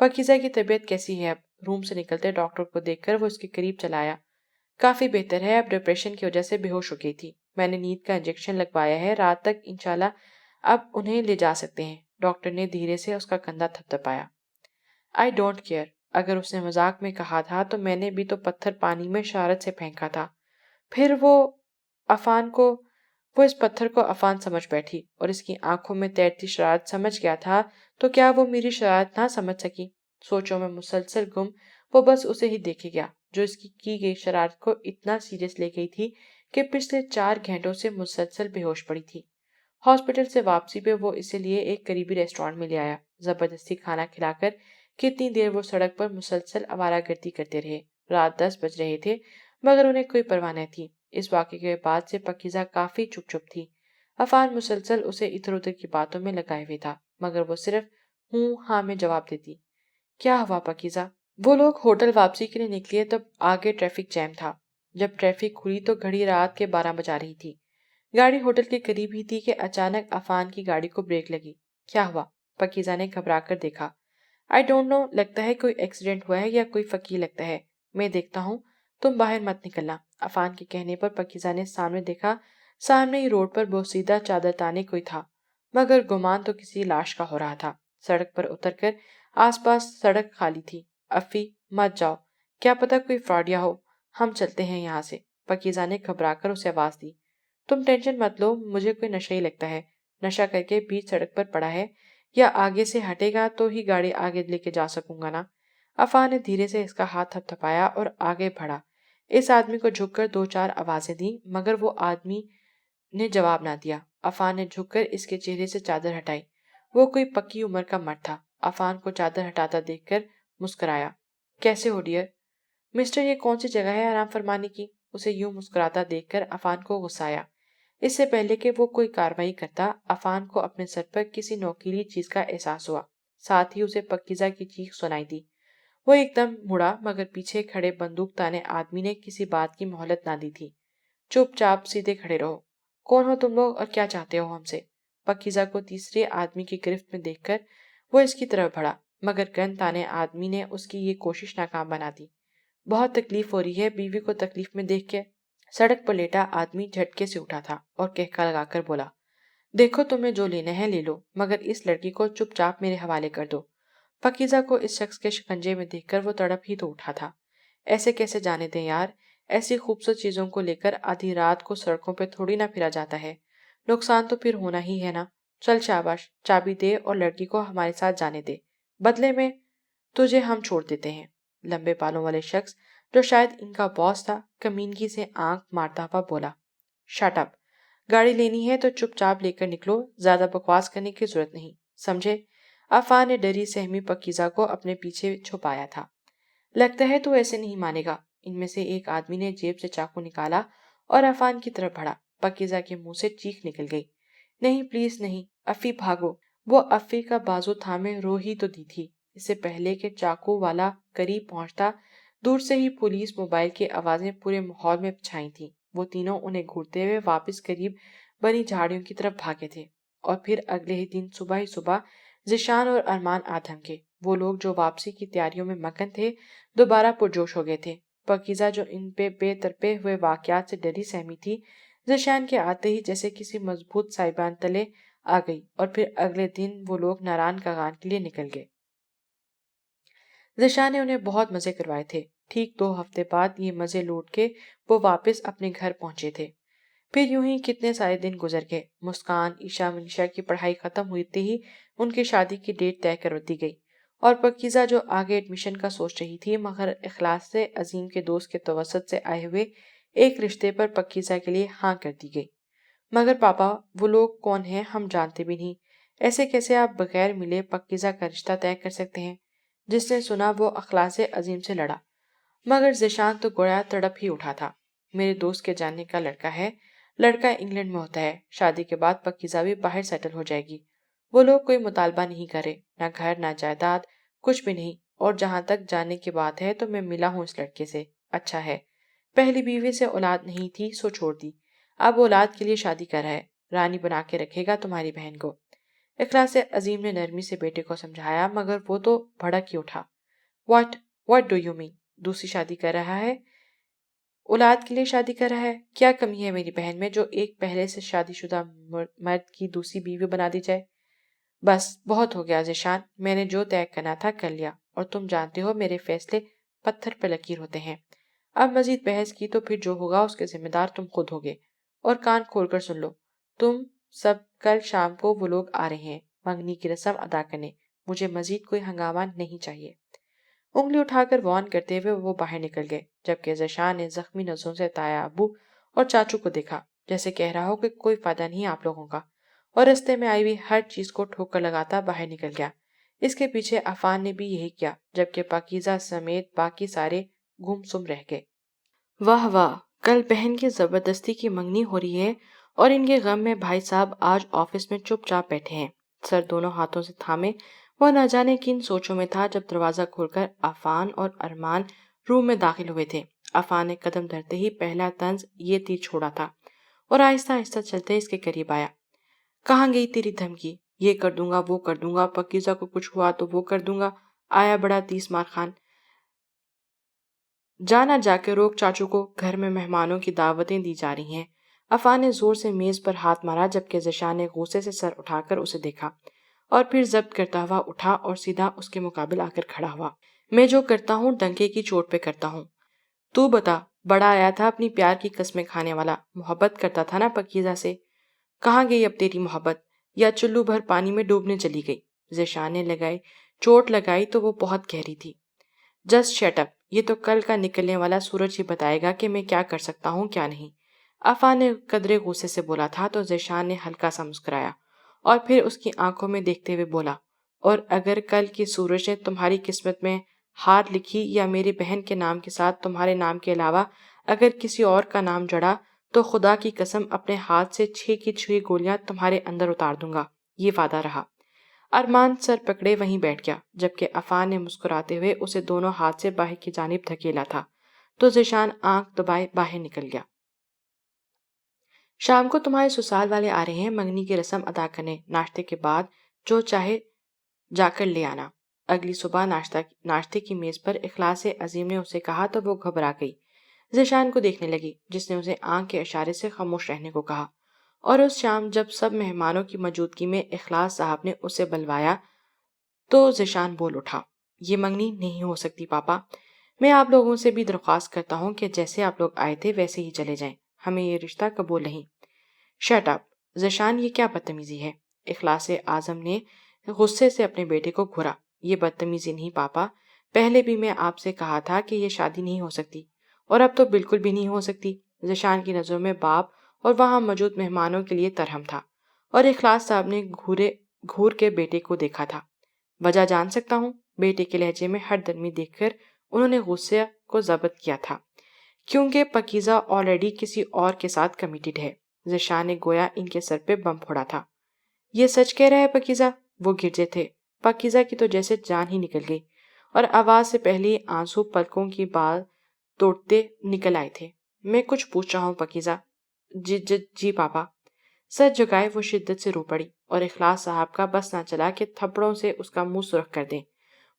پاکیزہ کی طبیعت کیسی ہے اب؟ روم سے نکلتے ڈاکٹر کو دیکھ کر وہ اس کے قریب چلا آیا۔ کافی بہتر ہے، اب ڈپریشن کی وجہ سے بے ہوش ہو گئی تھی۔ میں نے نیند کا انجیکشن لگوایا ہے، رات تک انشاءاللہ اب انہیں لے جا سکتے ہیں۔ ڈاکٹر نے دھیرے سے اس کا کندھا تھپتھپایا۔ I don't care. اگر اس نے مذاق میں کہا تھا تو میں نے بھی تو پتھر پانی میں شرارت سے پھینکا تھا۔ پھر وہ اس پتھر کو عفان سمجھ بیٹھی اور اس کی آنکھوں میں تیرتی شرارت سمجھ گیا تھا، تو کیا وہ میری شرارت نہ سمجھ سکی؟ سوچوں میں مسلسل گم وہ بس اسے ہی دیکھے گیا جو اس کی گئی شرارت کو اتنا سیریس لے گئی تھی کہ پچھلے 4 گھنٹوں سے مسلسل بے ہوش پڑی تھی۔ ہاسپٹل سے واپسی پہ وہ اسے لیے ایک قریبی ریسٹورانٹ میں لے آیا۔ زبردستی کھانا کھلا کر کتنی دیر وہ سڑک پر مسلسل آوارہ گردی کرتے رہے۔ رات 10 بج رہے تھے مگر انہیں کوئی پرواہ نہ تھی۔ اس واقعے کے بعد سے پاکیزہ کافی چپ تھی۔ عفان مسلسل اسے ادھر ادھر کی باتوں میں لگائے ہوئے تھا مگر وہ صرف ہوں ہاں میں جواب دیتی۔ کیا ہوا پاکیزہ؟ وہ لوگ ہوٹل واپسی کے لیے نکلے تب آگے ٹریفک جیم تھا۔ جب ٹریفک کھلی تو گھڑی رات کے 12 بجا رہی تھی۔ گاڑی ہوٹل کے قریب ہی تھی کہ اچانک عفان کی گاڑی کو بریک لگی۔ کیا ہوا؟ پاکیزہ نے گھبرا کر دیکھا۔ آئی ڈونٹ نو، لگتا ہے کوئی ایکسیڈنٹ ہوا ہے یا کوئی فقیر لگتا ہے۔ میں دیکھتا ہوں، تم باہر مت نکلنا۔ عفان کے کہنے پر پاکیزہ نے سامنے دیکھا۔ سامنے ہی روڈ پر بوسیدہ چادر تانے کوئی تھا مگر گمان تو کسی لاش کا ہو رہا تھا۔ سڑک پر اتر کر آس پاس سڑک خالی تھی۔ افی، مت جاؤ، کیا پتا کوئی فراڈیا ہو، ہم چلتے ہیں یہاں سے۔ پاکیزہ نے گھبرا کر اسے آواز دی۔ تم ٹینشن مت لو، مجھے کوئی نشہ ہی لگتا ہے۔ نشہ کر کے بیچ سڑک پر پڑا ہے، یا آگے سے ہٹے گا تو ہی گاڑی آگے لے کے جا سکوں گا نا۔ عفان نے دھیرے سے اس کا ہاتھ تھپتھپایا اور آگے بڑھا۔ اس آدمی کو جھک کر 2-4 آوازیں دیں مگر وہ آدمی نے جواب نہ دیا۔ عفان نے جھک کر اس کے چہرے سے چادر ہٹائی۔ وہ کوئی پکی عمر کا مرد تھا۔ عفان کو چادر ہٹاتا دیکھ کر مسکرایا۔ کیسے ہو ڈیئر؟ مسٹر، یہ کون سی جگہ ہے آرام فرمانے کی؟ اسے یوں مسکراتا دیکھ کر عفان کو غصہ آیا۔ اس سے پہلے کہ وہ کوئی کارروائی کرتا، عفان کو اپنے سر پر کسی نوکیلی چیز کا احساس ہوا۔ ساتھ ہی اسے پاکیزہ کی چیخ سنائی دی۔ وہ ایک دم مڑا مگر پیچھے کھڑے بندوق تانے آدمی نے کسی بات کی مہلت نہ دی تھی۔ چپ چاپ سیدھے کھڑے رہو۔ کون ہو تم لوگ اور کیا چاہتے ہو ہم سے؟ پاکیزہ کو تیسرے آدمی کی گرفت میں دیکھ کر وہ اس کی طرف بڑھا مگر گن تانے آدمی نے اس کی یہ کوشش ناکام بنا دی۔ بہت تکلیف ہو رہی ہے بیوی کو تکلیف میں دیکھ کے؟ سڑک پر لیٹا آدمی جھٹکے سے اٹھا تھا اور کہکا لگا کر بولا، دیکھو تمہیں جو لینا ہے لے لو مگر اس لڑکی کو چپ چاپ میرے حوالے کر دو۔ پاکیزہ کو اس شخص کے شکنجے میں دیکھ کر وہ تڑپ ہی تو اٹھا تھا۔ ایسے کیسے جانے دیں یار، ایسی خوبصورت چیزوں کو لے کر آدھی رات کو سڑکوں پہ تھوڑی نہ پھرا جاتا ہے، نقصان تو پھر ہونا ہی ہے نا۔ چل شاباش، چابی دے اور لڑکی کو ہمارے ساتھ جانے دے، بدلے میں تجھے ہم چھوڑ دیتے ہیں۔ لمبے بالوں والے شخص جو شاید ان کا باس تھا کمینگی سے آنکھ مارتا ہوا بولا، شٹ اپ، گاڑی لینی ہے تو چپ چاپ لے کر نکلو، زیادہ بکواس کرنے کی ضرورت نہیں، سمجھے؟ عفان نے ڈری سہمی پاکیزہ کو اپنے پیچھے چھپایا تھا۔ لگتا ہے تو ایسے نہیں مانے گا۔ ان میں سے ایک آدمی نے جیب سے چاقو نکالا اور عفان کی طرف بڑھا۔ پاکیزہ کے منہ سے چیخ نکل گئی، نہیں پلیز نہیں، افی بھاگو۔ وہ افی کا بازو تھامے رو ہی تو دی تھی۔ اس سے پہلے کہ چاقو والا قریب پہنچتا، دور سے ہی پولیس موبائل کی آوازیں پورے ماحول میں چھائی تھیں۔ وہ تینوں انہیں گھورتے ہوئے واپس قریب بنی جھاڑیوں کی طرف بھاگے تھے اور پھر اگلے ہی دن صبح ذیشان اور ارمان آ دھمکے۔ وہ لوگ جو واپسی کی تیاریوں میں مگن تھے دوبارہ پرجوش ہو گئے تھے۔ پاکیزہ جو ان پہ بے ترپے ہوئے واقعات سے ڈری سہمی تھی، ذیشان کے آتے ہی جیسے کسی مضبوط سائبان تلے آ گئی اور پھر اگلے دن وہ لوگ ناران کاغان کے لیے نکل گئے۔ ذیشان نے انہیں بہت مزے کروائے تھے۔ ٹھیک 2 ہفتے بعد یہ مزے لوٹ کے وہ واپس اپنے گھر پہنچے تھے۔ پھر یوں ہی کتنے سارے دن گزر گئے۔ مسکان، عشا، منیشا کی پڑھائی ختم ہوتے ہی ان کی شادی کی ڈیٹ طے کر دی گئی۔ اور پکیزہ جو آگے ایڈمیشن کا سوچ رہی تھی مگر اخلاص سے عظیم کے دوست کے توسط سے آئے ہوئے ایک رشتے پر پکیزہ کے لیے ہاں کر دی گئی۔ مگر پاپا وہ لوگ کون ہیں ہم جانتے بھی نہیں، ایسے کیسے آپ بغیر ملے پکیزہ کا رشتہ طے کر سکتے ہیں؟ جس نے سنا وہ اخلاص عظیم سے لڑا، مگر ذیشان تو گویا تڑپ ہی اٹھا تھا۔ میرے دوست کے جاننے کا لڑکا ہے، لڑکا انگلینڈ میں ہوتا ہے، شادی کے بعد پکیزہ بھی باہر سیٹل ہو جائے گی۔ وہ لوگ کوئی مطالبہ نہیں کرے، نہ گھر نہ جائیداد، کچھ بھی نہیں، اور جہاں تک جاننے کی بات ہے تو میں ملا ہوں اس لڑکے سے، اچھا ہے، پہلی بیوی سے اولاد نہیں تھی سو چھوڑ دی، اب اولاد کے لیے شادی کر رہا ہے، رانی بنا کے رکھے گا تمہاری بہن کو۔ اخلاص عظیم نے نرمی سے بیٹے کو سمجھایا مگر وہ تو بھڑک ہی اٹھا۔ What do you mean? دوسری شادی کر رہا ہے؟ اولاد کے لیے شادی کر رہا ہے؟ کیا کمی ہے میری بہن میں جو ایک پہلے سے شادی شدہ مرد کی دوسری بیوی بنا دی جائے؟ بس بہت ہو گیا ذیشان، میں نے جو طے کرنا تھا کر لیا، اور تم جانتے ہو میرے فیصلے پتھر پہ لکیر ہوتے ہیں۔ اب مزید بحث کی تو پھر جو ہوگا اس کے ذمہ دار تم خود ہوگے، اور کان کھول کر سن لو، تم سب کل شام کو وہ لوگ آ رہے ہیں منگنی کی رسم ادا کرنے، مجھے مزید کوئی ہنگامہ نہیں چاہیے۔ انگلی اٹھا کر وارن کرتے ہوئے وہ باہر نکل گئے، جبکہ ذیشان نے زخمی نظروں سے تایا ابو اور چاچو کو دیکھا، جیسے کہہ رہا ہو کہ کوئی فائدہ نہیں آپ لوگوں کا، اور رستے میں آئی ہوئی ہر چیز کو ٹھوکر لگاتا باہر نکل گیا۔ اس کے پیچھے عفان نے بھی یہی کیا، جبکہ پاکیزہ سمیت باقی سارے گم سم رہ گئے۔ واہ واہ، کل بہن کی زبردستی کی منگنی ہو رہی ہے اور ان کے غم میں بھائی صاحب آج آفس میں چپ چاپ بیٹھے ہیں۔ سر دونوں ہاتھوں سے تھامے وہ نہ جانے کن سوچوں میں تھا جب دروازہ کھول کر عفان اور ارمان روم میں داخل ہوئے تھے۔ عفان نے قدم دھرتے ہی پہلا طنز یہ تیر چھوڑا تھا اور آہستہ آہستہ چلتے اس کے قریب آیا۔ کہاں گئی تیری دھمکی؟ یہ کر دوں گا وہ کر دوں گا، پکیزہ کو کچھ ہوا تو وہ کر دوں گا، آیا بڑا تیس مار خان۔ جانا جا کے روک چاچو کو، گھر میں مہمانوں کی دعوتیں دی جا رہی ہیں۔ عفان نے زور سے میز پر ہاتھ مارا جبکہ ذیشان نے غصے سے سر اٹھا کر اسے دیکھا اور پھر ضبط کرتا ہوا اٹھا اور سیدھا اس کے مقابل آ کر کھڑا ہوا۔ میں جو کرتا ہوں ڈنکے کی چوٹ پہ کرتا ہوں۔ تو بتا، بڑا آیا تھا اپنی پیار کی قسمیں کھانے والا، محبت کرتا تھا نا پکیزہ سے؟ کہاں گئی اب تیری محبت؟ یا چلو بھر پانی میں ڈوبنے چلی گئی؟ ذیشان نے چوٹ لگائی تو وہ بہت گہری تھی۔ جسٹ شٹ اپ، یہ تو کل کا نکلنے والا سورج ہی بتائے گا کہ میں کیا کر سکتا ہوں کیا نہیں۔ عفان نے قدرے غصے سے بولا تھا تو ذیشان نے ہلکا سا مسکرایا اور پھر اس کی آنکھوں میں دیکھتے ہوئے بولا، اور اگر کل کے سورج نے تمہاری قسمت میں ہار لکھی یا میری بہن کے نام کے ساتھ تمہارے نام کے علاوہ اگر کسی اور کا نام جڑا تو خدا کی قسم اپنے ہاتھ سے 6 کی 6 گولیاں تمہارے اندر اتار دوں گا، یہ وعدہ رہا۔ ارمان سر پکڑے وہیں بیٹھ گیا، جبکہ عفان نے مسکراتے ہوئے اسے دونوں ہاتھ سے باہر کی جانب دھکیلا تھا تو ذیشان آنکھ دبائے باہر نکل گیا۔ شام کو تمہارے سسرال والے آ رہے ہیں منگنی کی رسم ادا کرنے، ناشتے کے بعد جو چاہے جا کر لے آنا۔ اگلی صبح ناشتے کی میز پر اخلاص عظیم نے اسے کہا تو وہ گھبرا گئی، ذیشان کو دیکھنے لگی جس نے اسے آنکھ کے اشارے سے خاموش رہنے کو کہا۔ اور اس شام جب سب مہمانوں کی موجودگی میں اخلاص صاحب نے اسے بلوایا تو ذیشان بول اٹھا، یہ منگنی نہیں ہو سکتی پاپا، میں آپ لوگوں سے بھی درخواست کرتا ہوں کہ جیسے آپ لوگ آئے تھے ویسے ہی چلے جائیں، ہمیں یہ رشتہ قبول نہیں۔ شٹ اپ ذیشان، یہ کیا بدتمیزی ہے؟ اخلاص اعظم نے غصے سے اپنے بیٹے کو گھورا، یہ بدتمیزی نہیں پاپا، پہلے بھی میں آپ سے کہا تھا کہ یہ شادی نہیں ہو سکتی، اور اب تو بالکل بھی نہیں ہو سکتی۔ ذیشان کی نظروں میں باپ اور وہاں موجود مہمانوں کے لیے ترہم تھا، اور اخلاص صاحب نے گھور کے بیٹے کو دیکھا تھا۔ وجہ جان سکتا ہوں؟ بیٹے کے لہجے میں ہر درمی دیکھ کر انہوں نے غصے کو ضبط کیا تھا، کیونکہ پکیزہ آلریڈی کسی اور کے ساتھ کمیٹڈ ہے۔ ذیشان نے گویا ان کے سر پہ بم پھوڑا تھا۔ یہ سچ کہہ رہا ہے پکیزہ؟ وہ گرجے تھے۔ پکیزہ کی تو جیسے جان ہی نکل گئی اور آواز سے پہلے آنسو پلکوں کی بال توڑتے نکل آئے تھے۔ میں کچھ پوچھ رہا ہوں پکیزہ۔ جی پاپا۔ سر جھکائے وہ شدت سے رو پڑی اور اخلاص صاحب کا بس نہ چلا کہ تھپڑوں سے اس کا منہ سرخ کر دیں۔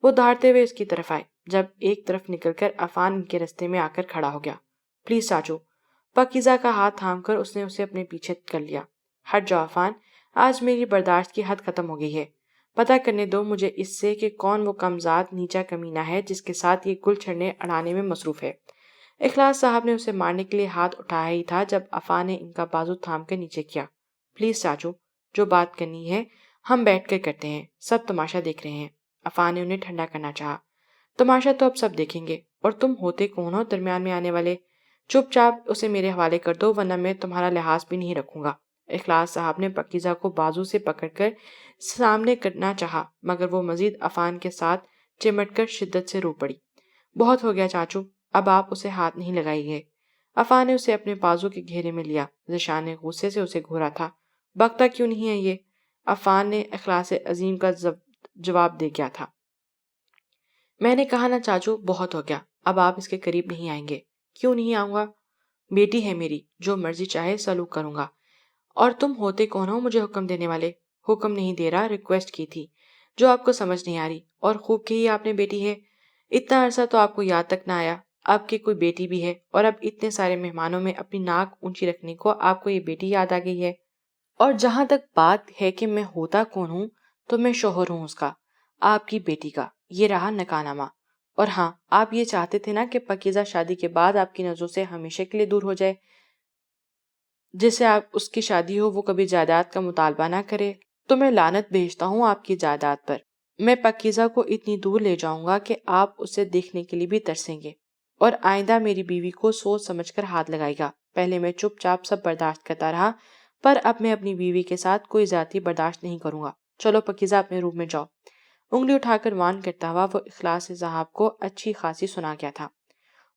وہ دھاڑتے ہوئے اس کی طرف آئے، جب ایک طرف نکل کر عفان ان کے رستے میں آ کر کھڑا ہو گیا۔ پلیز چاچو۔ پکیزہ کا ہاتھ تھام کر اس نے اسے اپنے پیچھے کر لیا۔ ہٹ جاؤ عفان، آج میری برداشت کی حد ختم ہو گئی ہے۔ پتہ کرنے دو مجھے اس سے کہ کون وہ کمزاد نیچا کمینہ ہے جس کے ساتھ یہ گل چھڑنے اڑانے میں مصروف ہے۔ اخلاص صاحب نے اسے مارنے کے لیے ہاتھ اٹھایا ہی تھا جب عفان نے ان کا بازو تھام کر نیچے کیا۔ پلیز چاچو، جو بات کرنی ہے ہم بیٹھ کر کرتے ہیں، سب تماشا دیکھ رہے ہیں۔ عفان نے انہیں ٹھنڈا کرنا چاہا۔ تماشا تو اب سب دیکھیں گے، اور تم ہوتے کون ہو درمیان میں آنے والے؟ چپ چاپ اسے میرے حوالے کر دو، ورنہ میں تمہارا لحاظ بھی نہیں رکھوں گا۔ اخلاص صاحب نے پاکیزہ کو بازو سے پکڑ کر سامنے کرنا چاہا، مگر وہ مزید عفان کے ساتھ چمٹ کر شدت سے رو پڑی۔ بہت ہو گیا چاچو، اب آپ اسے ہاتھ نہیں لگائیے۔ عفان نے اسے اپنے بازو کے گھیرے میں لیا۔ ذیشان نے غصے سے اسے گھورا تھا۔ بکتا کیوں نہیں ہے یہ؟ عفان نے اخلاص عظیم کا جواب دے گیا تھا۔ میں نے کہا نا چاچو، بہت ہو گیا، اب آپ اس کے قریب نہیں آئیں گے۔ کیوں نہیں آؤں گا؟ بیٹی ہے میری، جو مرضی چاہے سلوک کروں گا۔ اور تم ہوتے کون ہو مجھے حکم دینے والے؟ حکم نہیں دے رہا، ریکویسٹ کی تھی، جو آپ کو سمجھ نہیں آ رہی۔ اور خوب کہی آپ نے بیٹی ہے، اتنا عرصہ تو آپ کو یاد تک نہ آیا آپ کی کوئی بیٹی بھی ہے، اور اب اتنے سارے مہمانوں میں اپنی ناک اونچی رکھنے کو آپ کو یہ بیٹی یاد آ گئی ہے۔ اور جہاں تک بات ہے کہ میں ہوتا کون ہوں، تو میں شوہر ہوں اس کا، آپ کی بیٹی کا۔ یہ رہا نکاح-نامہ۔ اور ہاں، آپ یہ چاہتے تھے نا کہ پاکیزہ شادی کے بعد آپ کی نظروں سے ہمیشہ کے لیے دور ہو جائے، جس سے آپ اس کی شادی ہو وہ کبھی جائیداد کا مطالبہ نہ کرے۔ تو میں لعنت بھیجتا ہوں آپ کی جائیداد پر۔ میں پاکیزہ کو اتنی دور لے جاؤں گا کہ آپ اسے دیکھنے کے لیے بھی ترسیں گے، اور آئندہ میری بیوی کو سوچ سمجھ کر ہاتھ لگائے گا۔ پہلے میں چپ چاپ سب برداشت کرتا رہا، پر اب میں اپنی بیوی کے ساتھ کوئی زیادتی برداشت نہیں کروں گا۔ چلو پاکیزہ اپنے روم میں جاؤ۔ انگلی اٹھا کر وان کرتا ہوا وہ اخلاص صاحب کو اچھی خاصی سنا گیا تھا۔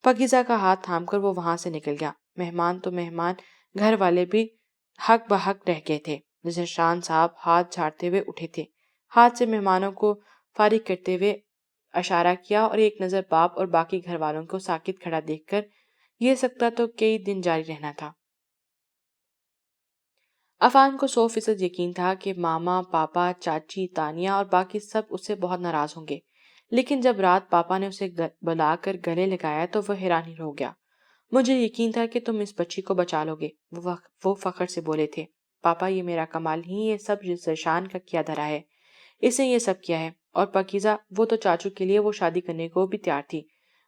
پاکیزہ کا ہاتھ تھام کر وہ وہاں سے نکل گیا۔ مہمان تو مہمان، گھر والے بھی حق بحق رہ گئے تھے۔ ذیشان صاحب ہاتھ جھاڑتے ہوئے اٹھے تھے، ہاتھ سے مہمانوں کو فارغ کرتے ہوئے اشارہ کیا، اور ایک نظر باپ اور باقی گھر والوں کو ساکت کھڑا دیکھ کر یہ سکتا تو کئی دن جاری رہنا تھا۔ عفان کو 100% یقین تھا کہ ماما، پاپا، چاچی، تانیہ اور باقی سب اس سے بہت ناراض ہوں گے، لیکن جب رات پاپا نے اسے بلا کر گلے لگایا تو وہ حیران ہی ہو گیا۔ مجھے یقین تھا کہ تم اس بچی کو بچا لو گے، وہ فخر سے بولے تھے۔ پاپا، یہ میرا کمال نہیں، یہ سب ذیشان کا کیا دھرا ہے، اس نے یہ سب کیا ہے۔ اور پاکیزہ، وہ تو چاچو کے لیے وہ شادی کرنے کو بھی تیار تھی،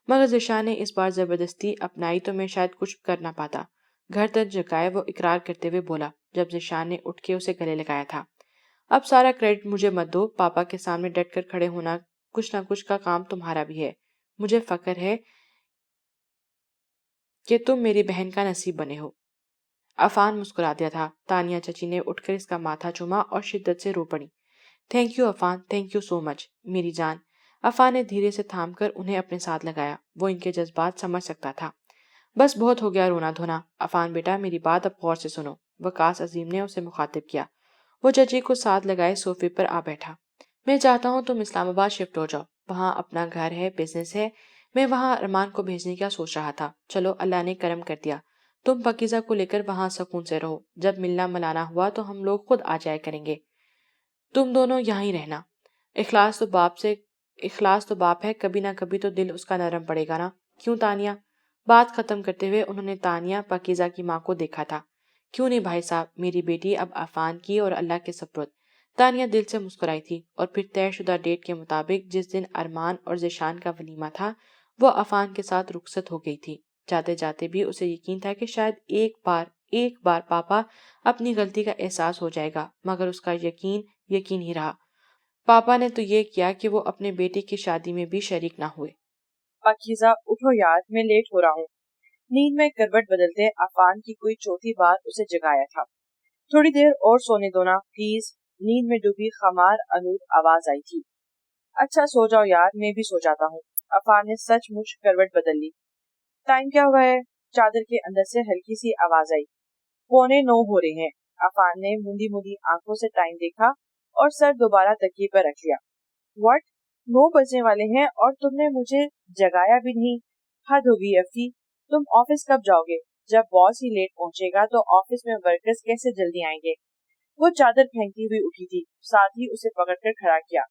مگر ذیشان نے اس بار زبردستی اپنائی تو میں شاید کچھ کر نہ پاتا۔ گھر تک جھکائے وہ اقرار کرتے ہوئے بولا، جب ذیشان نے اٹھ کے اسے گلے لگایا تھا۔ اب سارا کریڈٹ مجھے مت دو، پاپا کے سامنے ڈٹ کر کھڑے ہونا کچھ نہ کچھ کا کام تمہارا بھی ہے۔ مجھے فخر ہے کہ تم میری بہن کا نصیب بنے ہو۔ عفان مسکرا دیا تھا۔ تانیہ چچی نے اٹھ کر اس کا ماتھا چوما اور شدت سے رو پڑی۔ Thank you Affan, thank you so much میری جان۔ عفان نے دھیرے سے تھام کر انہیں اپنے ساتھ لگایا، وہ ان کے جذبات سمجھ سکتا تھا۔ بس بہت ہو گیا رونا دھونا، عفان بیٹا میری بات اب غور سے سنو، وقاص عظیم نے اسے مخاطب کیا۔ وہ چچی کو ساتھ لگائے صوفے پر آ بیٹھا۔ میں چاہتا ہوں تم اسلام آباد شفٹ ہو جاؤ، وہاں اپنا گھر ہے، بزنس ہے۔ میں وہاں ارمان کو بھیجنے کا سوچ رہا تھا، چلو اللہ نے کرم کر دیا۔ تم پاکیزہ کو لے کر وہاں سکون سے رہو، جب ملنا ملانا ہوا تو ہم لوگ خود آ جایا کریں گے، تم دونوں یہاں ہی رہنا۔ اخلاص تو باپ ہے، کبھی نہ کبھی تو دل اس کا نرم پڑے گا نا، کیوں تانیہ؟ بات ختم کرتے ہوئے انہوں نے تانیہ پاکیزہ کی ماں کو دیکھا تھا۔ کیوں نہیں بھائی صاحب، میری بیٹی اب عفان کی اور اللہ کے سپرد۔ تانیہ دل سے مسکرائی تھی، اور پھر طے شدہ ڈیٹ کے مطابق جس دن ارمان اور ذیشان کا ولیمہ تھا، وہ عفان کے ساتھ رخصت ہو گئی تھی۔ جاتے جاتے بھی اسے یقین تھا کہ شاید ایک بار پاپا اپنی غلطی کا احساس ہو جائے گا، مگر اس کا یقین ہی رہا۔ پاپا نے تو یہ کیا کہ وہ اپنے بیٹے کی شادی میں بھی شریک نہ ہوئے۔ پاکیزہ اٹھو یار، میں لیٹ ہو رہا ہوں۔ نیند میں کروٹ بدلتے عفان کی کوئی چوتھی بار اسے جگایا تھا۔ تھوڑی دیر اور سونے دو نا پلیز، نیند میں ڈوبی خمار آلود آواز آئی تھی۔ اچھا سو جاؤ یار، میں بھی سو جاتا ہوں۔ عفان نے سچ مچ کروٹ بدل لی۔ ٹائم کیا ہوا ہے؟ چادر کے اندر سے ہلکی سی آواز آئی۔ 9:15 ہو رہے ہیں۔ عفان نے موندی موندی آنکھوں سے ٹائم دیکھا اور سر دوبارہ تکیے پر رکھ لیا۔ واٹ؟ 9 بجنے والے ہیں اور تم نے مجھے جگایا بھی نہیں، حد ہوگی افی۔ تم آفس کب جاؤ گے؟ جب باس ہی لیٹ پہنچے گا تو آفس میں ورکرز کیسے جلدی آئیں گے؟ وہ چادر پھینکتی ہوئی اٹھی تھی، ساتھ ہی اسے پکڑ کر کھڑا کیا۔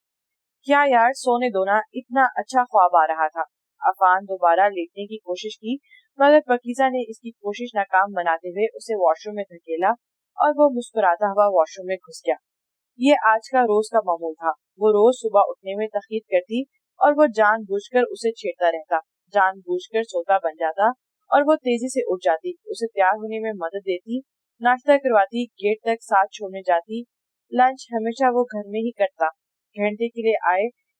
کیا یار سونے دو نا، اتنا اچھا خواب آ رہا تھا۔ عفان دوبارہ لیٹنے کی کوشش کی، مگر پاکیزہ نے اس کی کوشش ناکام بناتے ہوئے اسے واش روم میں دھکیلا اور وہ مسکراتا ہوا واش روم میں گھس گیا۔ یہ آج کا روز کا معمول تھا، وہ روز صبح اٹھنے میں تاخیر کرتی اور وہ جان بوجھ کر اسے چھیڑتا رہتا، جان بوجھ کر سوتا بن جاتا اور وہ تیزی سے اٹھ جاتی، اسے تیار ہونے میں مدد دیتی، ناشتہ کرواتی، گیٹ تک ساتھ چھوڑنے جاتی۔ لنچ ہمیشہ وہ گھر میں ہی کرتا، گھنٹے کے لیے آئے